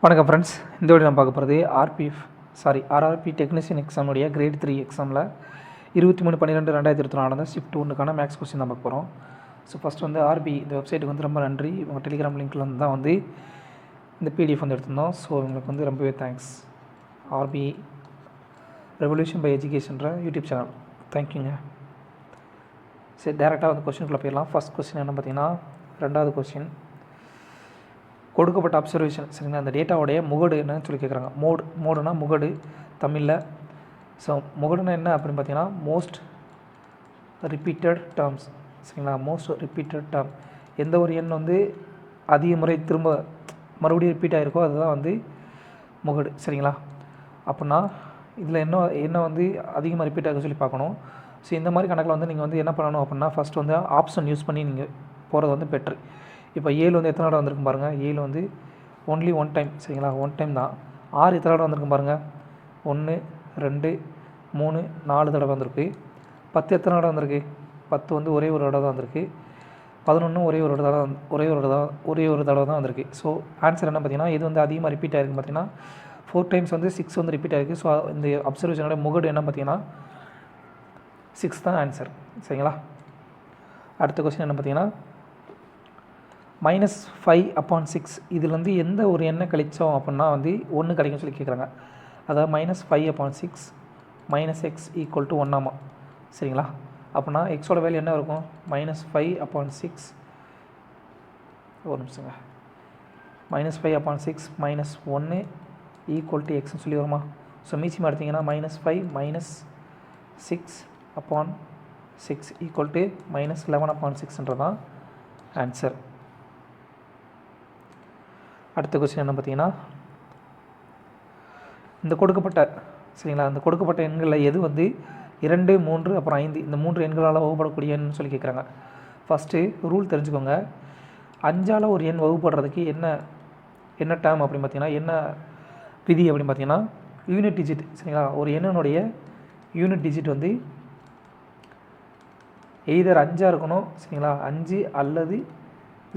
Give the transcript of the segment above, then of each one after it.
வணக்கம் ஃப்ரெண்ட்ஸ். இந்த வீடியோ நம்ம பார்க்க போகிறது ஆர்ஆர்பி டெக்னீஷியன் எக்ஸாமுடைய கிரேட் 3 எக்ஸாமில் 23/12/2024 நடந்த ஷிஃப்ட் 1க்கான மேக்ஸ் கொஸ்டின் தான் பார்க்க போகிறோம். ஸோ ஃபஸ்ட் வந்து ஆர்பி இந்த வெப்சைட்டுக்கு வந்து ரொம்ப நன்றி. உங்கள் டெலிகிராம் லிங்க்கில் வந்து தான் வந்து இந்த பிடிஎஃப் வந்து எடுத்திருந்தோம். ஸோ உங்களுக்கு வந்து ரொம்பவே தேங்க்ஸ். ஆர்பி ரெவல்யூஷன் பை எஜுகேஷன்ற யூடியூப் சேனல், தேங்க்யூங்க. சரி, டேரெக்டாக வந்து கொஸ்டினுக்குள்ளே போயிடலாம். ஃபஸ்ட் கொஸ்டின் என்ன பார்த்தீங்கன்னா, ரெண்டாவது கொஸ்டின், கொடுக்கப்பட்ட அப்சர்வேஷன் சரிங்களா, அந்த டேட்டாவுடைய முகடு என்னன்னு சொல்லி கேட்குறாங்க. மோடுனா முகடு தமிழில். ஸோ முகடுனா என்ன அப்படின்னு பார்த்தீங்கன்னா, மோஸ்ட் ரிப்பீட்டட் டேர்ம்ஸ் சரிங்களா. மோஸ்ட் ரிப்பீட்டட் டேர்ம், எந்த ஒரு எண் வந்து அதிக முறை மறுபடியும் ரிப்பீட் ஆகிருக்கோ அதுதான் வந்து முகடு சரிங்களா. அப்படின்னா இதில் என்ன வந்து அதிகமாக ரிப்பீட் ஆக சொல்லி பார்க்கணும். ஸோ இந்த மாதிரி கணக்கில் வந்து நீங்கள் வந்து என்ன பண்ணணும் அப்படின்னா, ஃபஸ்ட் வந்து ஆப்ஷன் யூஸ் பண்ணி நீங்கள் போகிறது வந்து பெட்ரு. இப்போ 7 வந்து எத்தனை தடவை வந்திருக்கும் பாருங்கள். 7 வந்து ஒன்லி 1 டைம் சரிங்களா, 1 டைம் தான். 6 எத்தனை தடவை வந்திருக்கும் பாருங்கள். 1 2 3 4 தடவை வந்திருக்கு. 10 எத்தனை தடவை வந்திருக்கு. 10 வந்து ஒரே ஒரு தடவை தான் வந்திருக்கு. 11 ஒரே ஒரு தடவை தான் வந்திருக்கு. ஸோ ஆன்சர் என்ன பார்த்தீங்கன்னா, இது வந்து அதிகமாக ரிப்பீட் ஆகிருக்கு பார்த்தீங்கன்னா 4 டைம்ஸ் வந்து 6 வந்து ரிப்பீட் ஆகிருக்கு. ஸோ இந்த அப்சர்வேஷனோட முகடு என்ன பார்த்தீங்கன்னா 6 தான் ஆன்சர் சரிங்களா. அடுத்த கொஸ்டின் என்ன பார்த்தீங்கன்னா, -5/6 இதுலேருந்து எந்த ஒரு எண்ணை கழித்தோம் அப்படின்னா வந்து 1 கிடைக்கும் சொல்லி கேட்குறாங்க. அதாவது -5/6 -x = 1 சரிங்களா. அப்படின்னா எக்ஸோட வேல்யூ என்ன இருக்கும், -5/6 ஒரு நிமிஷங்க, -5/6 -1 = x சொல்லி வருமா. ஸோ மீச்சியம் எடுத்திங்கன்னா -5 -6/6 = -11/6ன்றதான் ஆன்சர். அடுத்த கொஸ்டின் என்ன பார்த்தீங்கன்னா, இந்த கொடுக்கப்பட்ட சரிங்களா, இந்த கொடுக்கப்பட்ட எண்களில் எது வந்து 2 3 அப்புறம் 5 இந்த 3 எண்களால் வகுப்படக்கூடிய எண்ணுன்னு சொல்லி கேட்குறாங்க. ஃபஸ்ட்டு ரூல் தெரிஞ்சுக்கோங்க. 5ஆல் ஒரு எண் வகுப்படுறதுக்கு என்ன டேர்ம் அப்படின்னு பார்த்தீங்கன்னா, என்ன விதி அப்படின்னு பார்த்தீங்கன்னா, யூனிட் டிஜிட் சரிங்களா. ஒரு எண்ணினுடைய யூனிட் டிஜிட் வந்து எய்தர் 5ஆக இருக்கணும் சரிங்களா, 5 அல்லது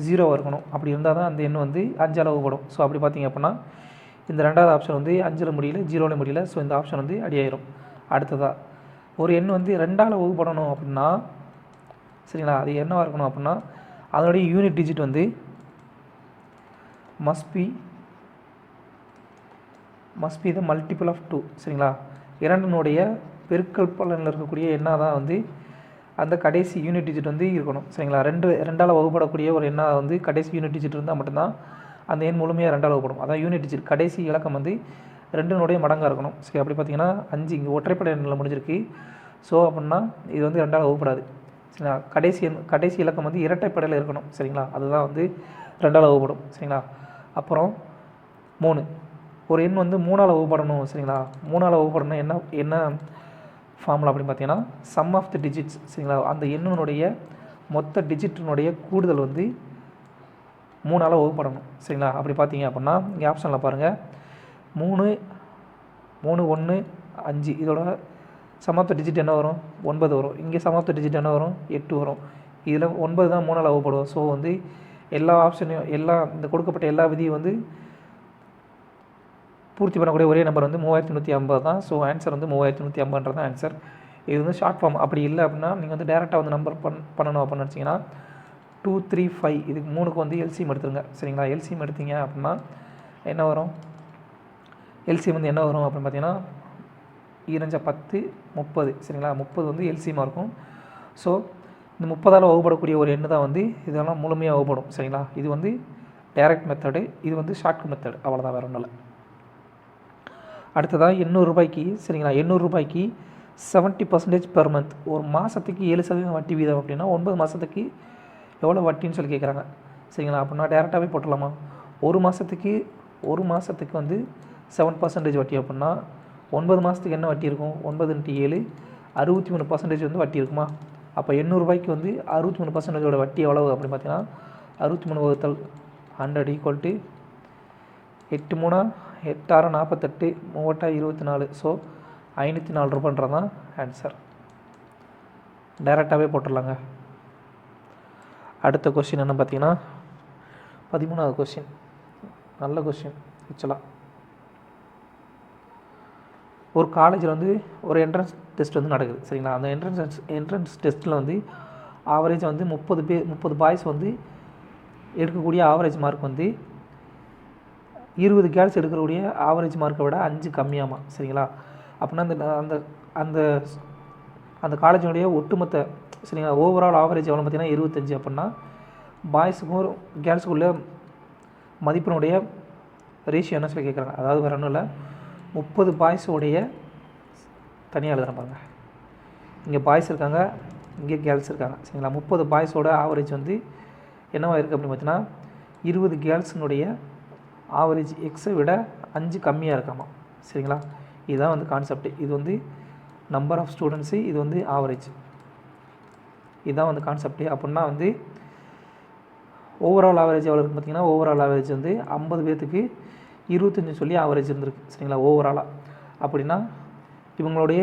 0 இருக்கணும். அப்படி இருந்தால் தான் அந்த எண் வந்து 5ஆல் வகுப்படும். ஸோ அப்படி பார்த்தீங்க அப்படின்னா இந்த ரெண்டாவது ஆப்ஷன் வந்து 5ல் முடியல, 0ல் முடியல. ஸோ இந்த ஆப்ஷன் வந்து அடியாயிரும். அடுத்ததாக ஒரு எண் வந்து 2ஆல் வகுப்படணும் அப்படின்னா சரிங்களா, அது என்னவாக இருக்கணும் அப்படின்னா அதனுடைய யூனிட் டிஜிட் வந்து must be the multiple of 2 சரிங்களா. 2னுடைய பெருக்கல் பலனில் இருக்கக்கூடிய எண்ணாக தான் வந்து அந்த கடைசி யூனிட் டிஜிட் வந்து இருக்கணும் சரிங்களா. 2ஆல் வகுப்படக்கூடிய ஒரு எண்ணாக வந்து கடைசி யூனிட் டிஜிட் இருந்தால் மட்டும்தான் அந்த எண் முழுமையாக 2ஆல் வகுப்படும். அதான் யூனிட் டிஜிட் கடைசி இலக்கம் வந்து 2னுடைய மடங்காக இருக்கணும் சரி. அப்படி பார்த்தீங்கன்னா 5 இங்கே ஒற்றைப்படை எண்ணில் முடிஞ்சிருக்கு. ஸோ அப்படின்னா இது வந்து 2ஆல் வகுப்படாது சரிங்களா. கடைசி இலக்கம் வந்து இரட்டைப்படையில் இருக்கணும் சரிங்களா. அதுதான் வந்து 2ஆல் வகுப்படும் சரிங்களா. அப்புறம் 3, ஒரு எண் வந்து 3ஆல் வகுப்படணும் சரிங்களா. 3ஆல் வகுப்படணும் என்ன ஃபார்முலா அப்படின்னு பார்த்தீங்கன்னா, சம் ஆஃப் தி டிஜிட்ஸ் சரிங்களா. அந்த எண்ணினுடைய மொத்த டிஜிட்டினுடைய கூடுதல் வந்து 3ஆல் வகுப்படணும் சரிங்களா. அப்படி பார்த்தீங்க அப்படின்னா இங்கே ஆப்ஷனில் பாருங்கள், 3 1 5 இதோட சம் ஆஃப் தி டிஜிட் என்ன வரும், 9 வரும். இங்கே சம் ஆஃப் தி டிஜிட் என்ன வரும், 8 வரும். இதில் 9 தான் 3ஆல் வகுப்படும். ஸோ வந்து எல்லா ஆப்ஷனையும் இந்த கொடுக்கப்பட்ட எல்லா விதியும் வந்து பூர்த்தி பண்ணக்கூடிய ஒரே நம்பர் வந்து 3150 தான். ஸோ ஆன்சர் வந்து 3150ன்றது தான் ஆன்சர். இது வந்து ஷார்ட் ஃபார்ம். அப்படி இல்லை அப்படின்னா நீங்கள் வந்து டேரெக்டாக வந்து நம்பர் பண்ணணும் அப்படின்னு நினச்சிங்கன்னா 2 3 5 இதுக்கு 3க்கு வந்து எல்சிஎம் எடுத்துருங்க சரிங்களா. எல்சிஎம் எடுத்தீங்க அப்படின்னா என்ன வரும், எல்சிஎம் வந்து என்ன வரும் அப்படின்னு பார்த்தீங்கன்னா 2 10 30 சரிங்களா. 30 வந்து எல்சிஎம்மாக இருக்கும். ஸோ இந்த 30ஆல் வகுப்படக்கூடிய ஒரு எண்ணு தான் வந்து இதெல்லாம் முழுமையாக வகுப்படும் சரிங்களா. இது வந்து டைரக்ட் மெத்தடு, இது வந்து ஷார்ட்கட் மெத்தடு, அவ்வளோதான், வேறு ஒன்றும் இல்லை. அடுத்ததாக 800 ரூபாய்க்கு சரிங்களா, 800 ரூபாய்க்கு 70% பெர் மந்த், ஒரு மாதத்துக்கு 7% வட்டி வீதம் அப்படின்னா 9 மாதத்துக்கு எவ்வளோ வட்டின்னு சொல்லி கேட்குறாங்க சரிங்களா. அப்படின்னா டேரெக்டாகவே போட்டுடலாமா. ஒரு மாதத்துக்கு வந்து 7% வட்டி அப்படின்னா 9 மாதத்துக்கு என்ன வட்டி இருக்கும், 9 × 7 63% வந்து வட்டி இருக்குமா. அப்போ 800 ரூபாய்க்கு வந்து 63% வட்டி எவ்வளவு அப்படின்னு பார்த்தீங்கன்னா 63 / 100 = 8 3 8 6 48 3 24. ஸோ 504 ரூபான்றது தான் ஆன்சர். டைரெக்டாகவே போட்டுடலாங்க. அடுத்த கொஸ்டின் என்ன பார்த்தீங்கன்னா 13வது கொஸ்டின், நல்ல கொஸ்டின். ஆக்சுவலாக ஒரு காலேஜில் வந்து ஒரு என்ட்ரன்ஸ் டெஸ்ட் வந்து நடக்குது சரிங்களா. அந்த என்ட்ரன்ஸ் டெஸ்ட்டில் வந்து ஆவரேஜ் வந்து 30 பாய்ஸ் வந்து எடுக்கக்கூடிய ஆவரேஜ் மார்க் வந்து 20 கேர்ள்ஸ் எடுக்கக்கூடிய ஆவரேஜ் மார்க்கை விட 5 கம்மியாமா சரிங்களா. அப்படின்னா அந்த அந்த அந்த அந்த காலேஜினுடைய ஒட்டுமொத்த சரிங்களா ஓவரால் ஆவரேஜ் எவ்வளோ பார்த்தீங்கன்னா 25. அப்படின்னா பாய்ஸுக்கும் கேர்ள்ஸுக்குள்ளே மதிப்பெண்ணுடைய ரேஷியோ என்ன சொல்லி கேட்குறாங்க. அதாவது வேறு ஒன்றும் இல்லை, 30 பாய்ஸோடைய தனியாக எழுதுகிறேன் பாருங்க. இங்கே பாய்ஸ் இருக்காங்க, இங்கே கேர்ள்ஸ் இருக்காங்க சரிங்களா. 30 பாய்ஸோட ஆவரேஜ் வந்து என்னவா இருக்குது அப்படின்னு பார்த்தீங்கன்னா 20 கேர்ள்ஸினுடைய ஆவரேஜ் எக்ஸை விட 5 கம்மியாக இருக்காமா சரிங்களா. இதுதான் வந்து கான்செப்ட். இது வந்து நம்பர் ஆஃப் ஸ்டூடெண்ட்ஸு, இது வந்து ஆவரேஜ், இதுதான் வந்து கான்செப்ட். அப்படின்னா வந்து ஓவரால் ஆவரேஜ் எவ்வளோ இருக்குன்னு பார்த்தீங்கன்னா ஓவரால் ஆவரேஜ் வந்து 50 பேர்த்துக்கு 25 சொல்லி ஆவரேஜ் இருந்திருக்கு சரிங்களா ஓவராலாக. அப்படின்னா இவங்களுடைய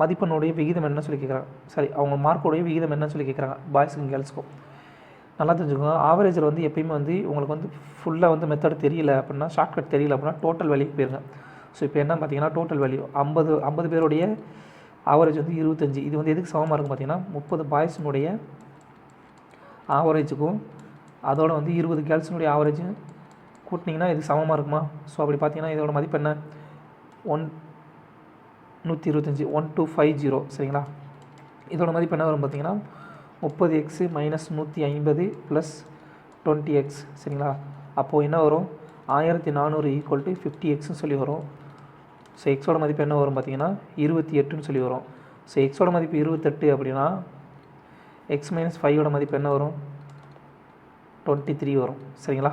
மதிப்பெண்ணுடைய விகிதம் என்ன சொல்லி கேட்குறாங்க, சாரி அவங்க மார்க்கோடைய விகிதம் என்ன சொல்லி கேட்குறாங்க பாய்ஸுக்கும் கேர்ள்ஸுக்கும். நல்லா தெரிஞ்சுக்கோங்க, ஆவரேஜில் வந்து எப்பயுமே வந்து உங்களுக்கு வந்து ஃபுல்லாக வந்து மெத்தட் தெரியல அப்படின்னா, ஷார்ட்கட் தெரியல அப்படின்னா டோட்டல் வேல்யூக்கு போயிருங்க. ஸோ இப்போ என்ன பார்த்தீங்கன்னா டோட்டல் வேல்யூ 50 பேருடைய ஆவரேஜ் வந்து 25. இது வந்து எதுக்கு சமமாக இருக்கும் பார்த்தீங்கன்னா 30 பாய்ஸினுடைய ஆவரேஜுக்கும் அதோட வந்து 20 கேர்ள்ஸினுடைய ஆவரேஜும் கூட்டினீங்கன்னா இது சமமாக இருக்குமா. ஸோ அப்படி பார்த்தீங்கன்னா இதோட மதிப்பு என்ன 125 1250 சரிங்களா. இதோட மதிப்பு என்ன வரும் பார்த்தீங்கன்னா 30x மைனஸ் 150 + 20x சரிங்களா. அப்போது என்ன வரும் 1400 ஈக்குவல் டு 50xன்னு சொல்லி வரும். ஸோ எக்ஸோட மதிப்பு என்ன வரும் பார்த்தீங்கன்னா 28ன்னு சொல்லி வரும். ஸோ எக்ஸோட மதிப்பு 28 அப்படின்னா x - 5ஓட மதிப்பு என்ன வரும் 23 வரும் சரிங்களா.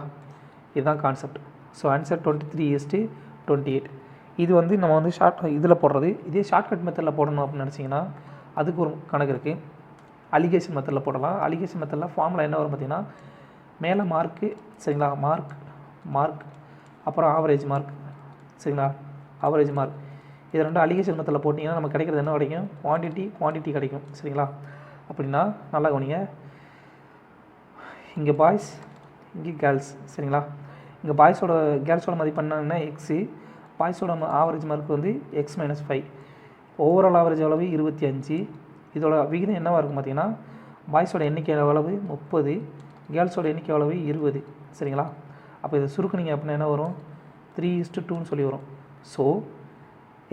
இதுதான் கான்செப்ட். So answer 23:28. இது வந்து நம்ம வந்து இதில் போடுறது. இதே ஷார்ட்கட் மெத்தடில் போடணும் அப்படின்னு நினச்சிங்கன்னா அதுக்கு ஒரு கணக்கு இருக்குது. அலிகேஷன் மெத்தடில் போடலாம். அலிகேஷன் மெத்தடில் ஃபார்முலா என்ன வரும் பார்த்தீங்கன்னா மேலே மார்க்கு சரிங்களா, மார்க் அப்புறம் ஆவரேஜ் மார்க் சரிங்களா, ஆவரேஜ் மார்க். இது ரெண்டும் அலிகேஷன் மெத்தடில் போட்டிங்கன்னா நமக்கு கிடைக்கிறது என்ன கிடைக்கும் குவான்டிட்டி கிடைக்கும் சரிங்களா. அப்படின்னா நல்லா கவனிங்க, இங்கே பாய்ஸ் இங்கே கேர்ள்ஸ் சரிங்களா. இங்கே கேர்ள்ஸோட மதிப்பு என்னன்னா எக்ஸு, பாய்ஸோட ஆவரேஜ் மார்க் வந்து x - 5. ஓவரால் ஆவரேஜ் அளவு 25. இதோட விகிதம் என்னவாக இருக்கும் பார்த்தீங்கன்னா பாய்ஸோட எண்ணிக்கை அளவு 30, கேர்ள்ஸோட எண்ணிக்கை அளவு 20 சரிங்களா. அப்போ இதை சுருக்குனிங்க அப்படின்னா என்ன வரும் 3:2ன்னு சொல்லி வரும். ஸோ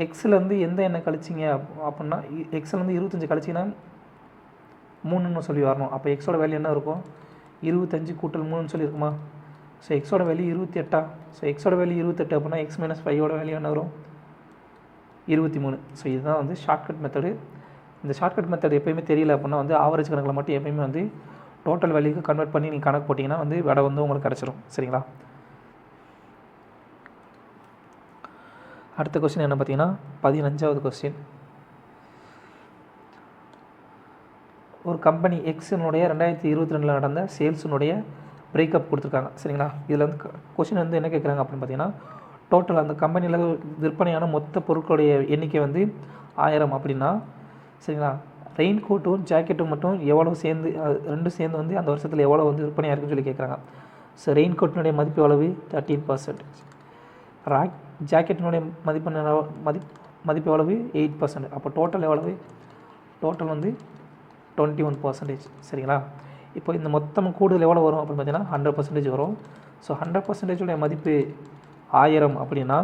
எக்ஸ்லேருந்து எந்த எண்ணெய் கழிச்சிங்க அப்படின்னா எக்ஸ்லேருந்து 25 கழிச்சிங்கன்னா 3ன்னு சொல்லி வரணும். அப்போ எக்ஸோட வேல்யூ என்ன இருக்கும் 25 + 3ன்னு சொல்லி இருக்குமா. ஸோ எக்ஸோட வேல்யூ 28. ஸோ எக்ஸோட வேல்யூ 28 அப்படின்னா x - 5ஓட வேல்யூ என்ன வரும் 23. ஸோ இதுதான் வந்து ஷார்ட்கட் மெத்தடு. இந்த ஷார்ட்கட் மெத்தட் எப்போயுமே தெரியல அப்படின்னா வந்து ஆவரேஜ் கணக்கில் மட்டும் எப்போயுமே வந்து டோட்டல் வேல்யூக்கு கன்வெர்ட் பண்ணி நீங்கள் கணக்கு போட்டிங்கன்னா வந்து விடை வந்து உங்களுக்கு கிடச்சிரும் சரிங்களா. அடுத்த கொஸ்டின் என்ன பார்த்தீங்கன்னா 15வது கொஸ்டின். ஒரு கம்பெனி எக்ஸினுடைய 2022 நடந்த சேல்ஸினுடைய பிரேக்கப் கொடுத்துருக்காங்க சரிங்களா. இதில் வந்து கொஸ்டின் வந்து என்ன கேட்குறாங்க அப்படின்னு பார்த்தீங்கன்னா டோட்டல் அந்த கம்பெனியில் விற்பனையான மொத்த பொருட்களுடைய எண்ணிக்கை வந்து 1000 அப்படின்னா சரிங்களா. ரெயின் கோட்டும் ஜாக்கெட்டும் மட்டும் எவ்வளோ சேர்ந்து ரெண்டும் சேர்ந்து வந்து அந்த வருஷத்தில் எவ்வளோ வந்து விற்பனையாக இருக்குன்னு சொல்லி கேட்குறாங்க. ஸோ ரெயின் கோட்டினுடைய மதிப்பு எவ்வளவு 13%. ஜாக்கெட்டினுடைய மதிப்பு எவ்வளவு 8%. அப்போ டோட்டல் எவ்வளவு டோட்டல் வந்து 21% சரிங்களா. இப்போ இந்த மொத்தம் கூடுதல் எவ்வளோ வரும் அப்படின்னு பார்த்தீங்கன்னா 100% வரும். ஸோ 100%உடைய மதிப்பு 1000 அப்படின்னா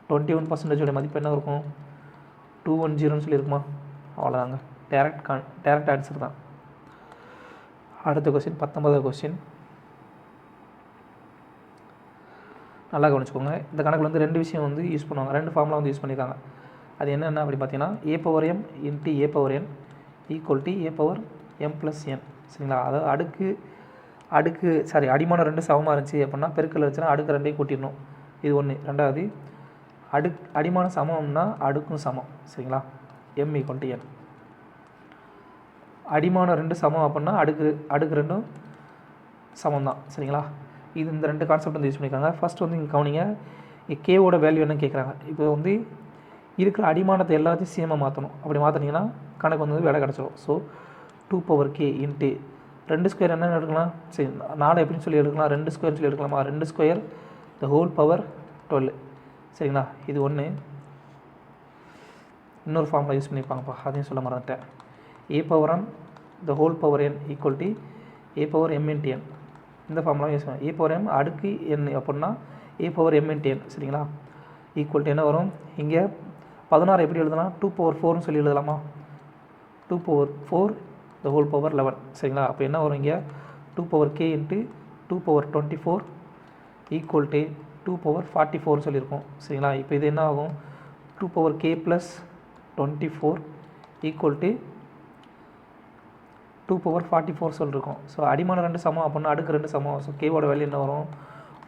21%உடைய மதிப்பு என்ன இருக்கும் 210ன்னு சொல்லியிருக்குமா. அவ்வளோதாங்க, டேரக்ட் ஆன்சர் தான். அடுத்த கொஸ்டின் 19வது கொஸ்டின். நல்லா கவனிச்சுக்கோங்க, இந்த கணக்கில் வந்து 2 விஷயம் வந்து யூஸ் பண்ணுவாங்க, 2 ஃபார்முலா வந்து யூஸ் பண்ணியிருக்காங்க. அது என்னென்ன அப்படி பார்த்தீங்கன்னா a/m × a/n = a/m+n சரிங்களா. அதாவது அடிமானம் 2 சமமாக இருந்துச்சு அப்படின்னா பெருக்கல் இருந்துச்சுன்னா அடுக்கு 2ஐயும் கூட்டிடணும். இது ஒன்று. ரெண்டாவது அடிமானம் சமம்னா அடுக்கும் சமம் சரிங்களா. m = n. அடிமானம் 2 சமம் அப்படின்னா அடுக்கு 2ம் சமம் தான் சரிங்களா. இது இந்த 2 கான்செப்ட் வந்து யூஸ் பண்ணியிருக்காங்க. ஃபஸ்ட் வந்து இங்கே கவனிங்க, கேவோட வேல்யூ என்ன கேட்குறாங்க. இப்போ வந்து இருக்கிற அடிமானத்தை எல்லாத்தையும் சேமாக மாற்றணும். அப்படி மாற்றினீங்கன்னா கணக்கு வந்து விடை கிடச்சிடும். ஸோ 2k × 2² என்ன எடுக்கலாம் சரி 4 எப்படின்னு சொல்லி எடுக்கலாம் 2² சொல்லி எடுக்கலாமா. 2² த ஹோல் பவர் 12. சரிங்களா, இது ஒன்று. இன்னொரு ஃபார்முலா யூஸ் பண்ணியிருப்பாங்கப்பா, அதையும் சொல்ல மறந்துட்டேன். a power m the whole power n equal to a power m into n. இந்த ஃபார்முலா யூஸ் பண்ண a பவர் m அடுக்கு n அப்படின்னா a power m into n. சரிங்களா, ஈக்குவல் டு என்ன வரும், இங்கே 16 எப்படி எழுதலாம், 2 பவர் 4னு சொல்லி எழுதலாமா, 2 பவர் 4 த ஹோல் பவர் 11. சரிங்களா, அப்போ என்ன வரும், இங்கே 2 power k into 2 power 24 equal to 2 power 44 சொல்லியிருக்கோம். சரிங்களா, இப்போ இது என்ன ஆகும், 2 power k plus 24 equal to 2 power 44 சொல்லியிருக்கோம். ஸோ அடிமான 2 சமம் அப்படின்னா அடுக்கு 2 சமம். ஸோ கேவோட வேல்யூ என்ன வரும்,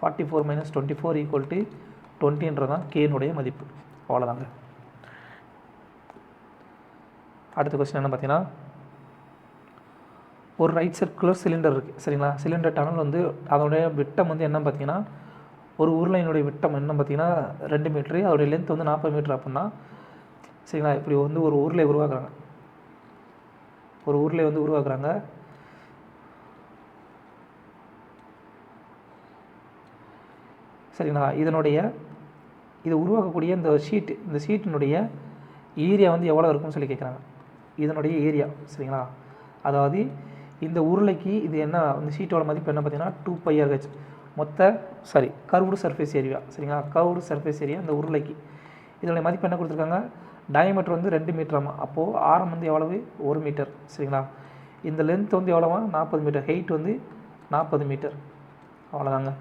44 மைனஸ் 24 ஈக்குவல் டு 20ன்றதான் கேனுடைய மதிப்பு. அவ்வளோதாங்க. அடுத்த கொஸ்டின் என்ன பார்த்தீங்கன்னா, ஒரு ரைட் சர்க்குலர் சிலிண்டர் இருக்குது. சரிங்களா, சிலிண்டர் டனல் வந்து அதோடைய விட்டம் வந்து என்ன பார்த்தீங்கன்னா, ஒரு உருளையினுடைய விட்டம் என்ன பார்த்தீங்கன்னா 2 மீட்ரு, அதோடைய லென்த் வந்து 40 மீட்ரு அப்படின்னா, சரிங்களா, இப்படி வந்து ஒரு உருளை உருவாக்குறாங்க. ஒரு உருளை வந்து உருவாக்குறாங்க. சரிங்களா, இது உருவாக்கக்கூடிய இந்த ஷீட்டினுடைய ஏரியா வந்து எவ்வளோ இருக்குன்னு சொல்லி கேட்குறாங்க. இதனுடைய ஏரியா. சரிங்களா, அதாவது இந்த உருளைக்கு இது என்ன, இந்த ஷீட்டோட மதிப்பு என்ன பார்த்தீங்கன்னா 2πRH கர்வ்டு சர்ஃபேஸ் ஏரியா. சரிங்களா, கர்வ்டு சர்ஃபேஸ் ஏரியா இந்த உருளைக்கு. இதனுடைய மதிப்பு என்ன கொடுத்துருக்காங்க, டயமீட்டர் வந்து 2 மீட்டராமா. அப்போது ஆரம் வந்து எவ்வளவு, 1 மீட்டர். சரிங்களா, இந்த லென்த் வந்து எவ்வளோவா, 40 மீட்டர். ஹைட் வந்து 40 மீட்டர். அவ்வளோதாங்க.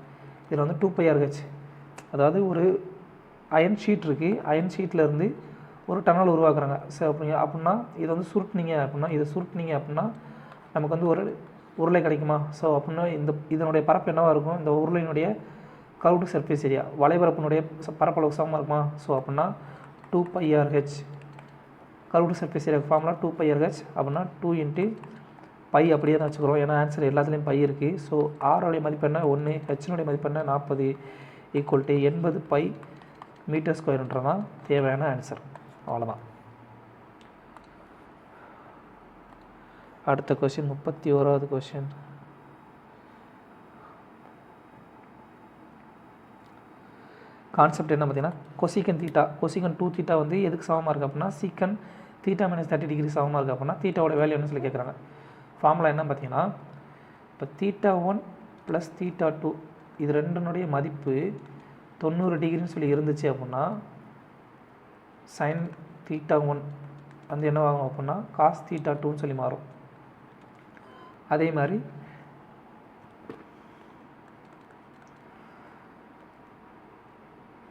இதில் வந்து 2πRH, அதாவது ஒரு அயன் ஷீட் இருக்குது. அயன் ஷீட்லேருந்து ஒரு டனல் உருவாக்குறாங்க. சரி, அப்படின்னா இதை வந்து சுருட்டினீங்க அப்படின்னா நமக்கு வந்து ஒரு உருளை கிடைக்குமா. ஸோ அப்படின்னா இதனுடைய பரப்பு என்னவாக இருக்கும், இந்த உருளையினுடைய கர்வ்டு சர்ஃபேஸ் ஏரியா வலைபரப்பினுடைய பரப்பளவு சமமாக இருக்குமா. ஸோ அப்படின்னா 2πRH curved surface area formula 2πRH அப்படின்னா 2 இன்ட்டு பை அப்படியே தான் வச்சுக்கிறோம். ஏன்னா ஆன்சர் எல்லாத்துலேயும் பை இருக்குது. ஸோ ஆரோடைய மதிப்பு என்ன 1, ஹெச்னுடைய மதிப்பு என்ன 40 ஈக்குவல் டு 80 பை மீட்டர் ஸ்கொயர்ன்றதான் தேவையான ஆன்சர். அவ்வளோதான். அடுத்த கொஸ்டின் 31வது கொஸ்டின். கான்செப்ட் என்ன பார்த்தீங்கன்னா, கொசிகன் 2 தீட்டா வந்து எதுக்கு சமமாக இருக்குது அப்படின்னா சீக்கன் தீட்டா மைனஸ் 30 டிகிரி சமமாக இருக்குது அப்படின்னா தீட்டாவோட வேல்யூ என்ன சொல்லி கேட்குறாங்க. ஃபார்முலா என்ன பார்த்தீங்கன்னா, இப்போ θ1 ப்ளஸ் θ2 இது ரெண்டுனுடைய மதிப்பு 90 டிகிரின்னு சொல்லி இருந்துச்சு அப்படின்னா சைன் θ1 வந்து என்னவாகும் அப்படின்னா காஸ் θ2ன்னு சொல்லி மாறும். அதே மாதிரி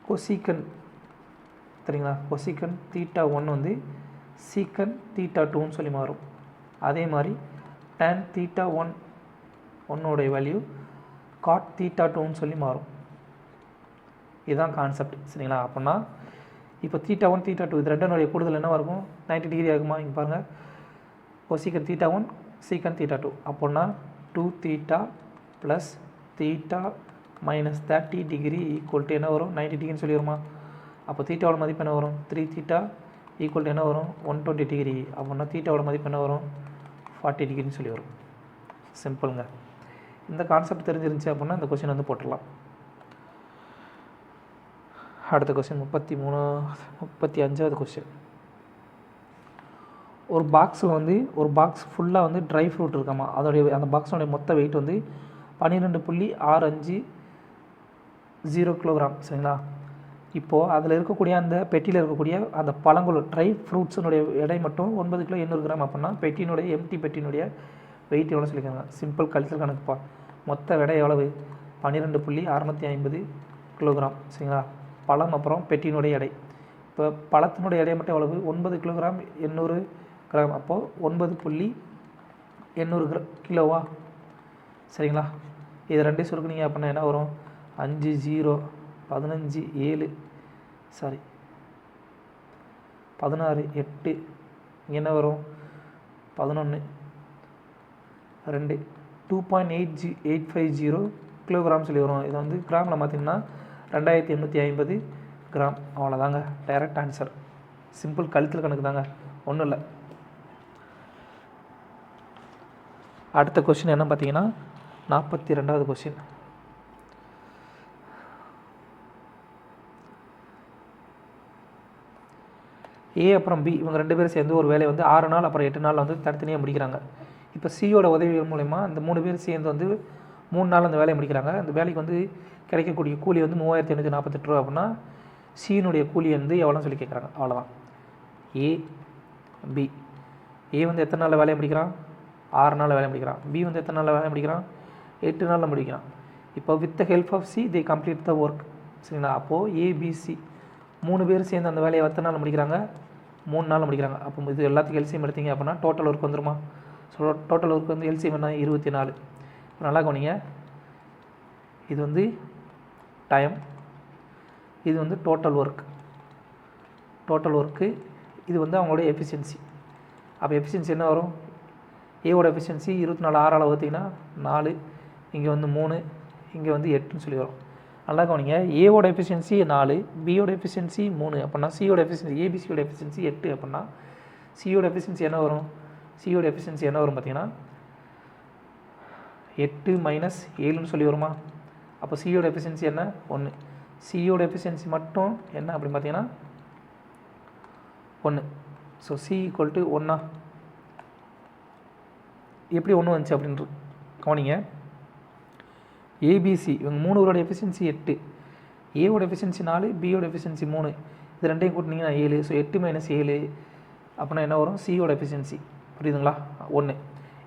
கொசிகன் சரிங்களா, கொசிகன் θ1 வந்து சீக்கன் θ2ன்னு சொல்லி மாறும். அதே மாதிரி tan θ1 ஒன்னோடைய வேல்யூ காட் θ2ன்னு சொல்லி மாறும். இதுதான் கான்செப்ட். சரிங்களா, அப்படின்னா இப்போ θ1 θ2 இது ரெண்டனுடைய கூடுதல் என்னவாக இருக்கும், 90 டிகிரி ஆகுமா. இங்கே பாருங்கள், கொசிகன் θ1 சீக்கன் θ2 அப்படின்னா 2θ plus θ minus 30 degree equal to என்ன வரும், 90 டிகிரின்னு சொல்லி வருமா. அப்போ தீட்டாவோட மதிப்பு என்ன வரும், 3θ ஈக்குவல் டு என்ன வரும் 120 டிகிரி. அப்படின்னா தீட்டாவோட மதிப்பு என்ன வரும் 40 டிகிரின்னு சொல்லி வரும். சிம்பிளுங்க. இந்த கான்செப்ட் தெரிஞ்சிருந்துச்சு அப்படின்னா இந்த கொஸ்டின் வந்து போட்டுடலாம். அடுத்த கொஸ்டின் 35வது கொஸ்டின். ஒரு பாக்ஸில் வந்து ஒரு பாக்ஸ் ஃபுல்லாக வந்து ட்ரை ஃப்ரூட் இருக்காமா. அந்த பாக்ஸோடைய மொத்த வெயிட் வந்து 12.650 கிலோகிராம். சரிங்களா, இப்போது அதில் இருக்கக்கூடிய அந்த பெட்டியில் இருக்கக்கூடிய அந்த பழங்கள் ட்ரை ஃப்ரூட்ஸினுடைய எடை மட்டும் 9 கிலோ 800 கிராம். அப்படின்னா பெட்டியினுடைய எம்டி பெட்டியினுடைய வெயிட் எவ்வளோ சொல்லியிருக்காங்க. சிம்பிள் கழித்தல் கணக்குப்பா. மொத்த எடை எவ்வளவு 12.650 கிலோகிராம். சரிங்களா, பழம் அப்புறம் பெட்டியினுடைய எடை. இப்போ பழத்தினுடைய எடை மட்டும் எவ்வளவு 9 கிலோகிராம் 800 கிராம். அப்போது 9.800 கிலோவா. சரிங்களா, இது ரெண்டையும் சுருக்குனீங்க அப்படின்னா என்ன வரும் 5 0 15 7 16 8 இங்கே என்ன வரும் 11 2 2.850 கிலோகிராம் சொல்லி வரும். இது வந்து கிராமில் பார்த்தீங்கன்னா 2850 கிராம். அவ்வளோதாங்க, டைரக்ட் ஆன்சர். சிம்பிள் கழித்தல் கணக்கு தாங்க, ஒன்றும் இல்லை. அடுத்த கொஸ்டின் என்ன பார்த்தீங்கன்னா 42வது கொஸ்டின். ஏ அப்புறம் பி இவங்க 2 பேரும் சேர்ந்து ஒரு வேலையை வந்து 6 நாள் அப்புறம் 8 நாளில் வந்து தனித்தனியாக முடிக்கிறாங்க. இப்போ சியோட உதவிகள் மூலயமா இந்த 3 பேர் சேர்ந்து வந்து 3 நாள் அந்த வேலையை முடிக்கிறாங்க. அந்த வேலைக்கு வந்து கிடைக்கக்கூடிய கூலி வந்து 3848 ரூபா அப்படின்னா சியினுடைய கூலி வந்து எவ்வளோன்னு சொல்லி கேட்குறாங்க. அவ்வளோதான். ஏ பி. ஏ வந்து எத்தனை நாளில் வேலையை முடிக்கிறான்? 6 நாளில் வேலையை முடிக்கிறான். பி வந்து எத்தனை நாளில் வேலையை முடிக்கிறான்? 8 நாளில் முடிக்கிறான். இப்போ with the help of C they complete the work. சரிங்களா? அப்போது ஏபிசி 3 பேர் சேர்ந்து அந்த வேலையை எத்தனை நாள் முடிக்கிறாங்க? 3 நாளில் முடிக்கிறாங்க. அப்போ இது எல்லாத்துக்கும் எல்சிஎம் எடுத்தீங்க அப்படின்னா டோட்டல் ஒர்க் வந்துருமா? ஸோ டோட்டல் ஒர்க் வந்து எல்சிஎம் என்ன? 24. நல்லா கவனிங்க. இது வந்து டைம், இது வந்து டோட்டல் ஒர்க்கு, இது வந்து அவங்களுடைய எஃபிஷியன்சி. அப்போ எஃபிஷியன்சி என்ன வரும்? ஏவோட எஃபிஷியன்சி 24 6ஆல் வகுத்தீங்கன்னா 4, இங்கே வந்து 3, இங்கே வந்து 8ன்னு சொல்லி வரும். நல்லா கவனிங்க. ஏவோட எஃபிஷியன்சி 4, பியோட எஃபிஷியன்சி 3 அப்படின்னா சியோட எஃபிஷியன்சி ஏபிசியோட எஃபிஷியன்சி 8 அப்படின்னா சியோட எஃபிஷியன்சி என்ன வரும்? சியோட எஃபிஷியன்சி என்ன வரும் பார்த்தீங்கன்னா 8 மைனஸ் 7ன்னு சொல்லி வருமா? அப்போ சியோட எஃபிஷியன்சி என்ன? 1. சியோட எஃபிஷியன்சி மட்டும் என்ன அப்படின்னு பார்த்தீங்கன்னா 1. So C equal to 1. எப்படி 1 வந்துச்சு அப்படின்றது கவனிங்க. ஏபிசி இவங்க 3 பேரோட எஃபிஷியன்சி 8, ஏவோட எஃபிஷியன்சி 4, பியோட எஃபிஷியன்சி 3, இது ரெண்டையும் கூட்டினீங்கன்னா 7. ஸோ 8 மைனஸ் 7 அப்படின்னா என்ன வரும்? சியோட எஃபிஷியன்சி. புரியுதுங்களா? 1.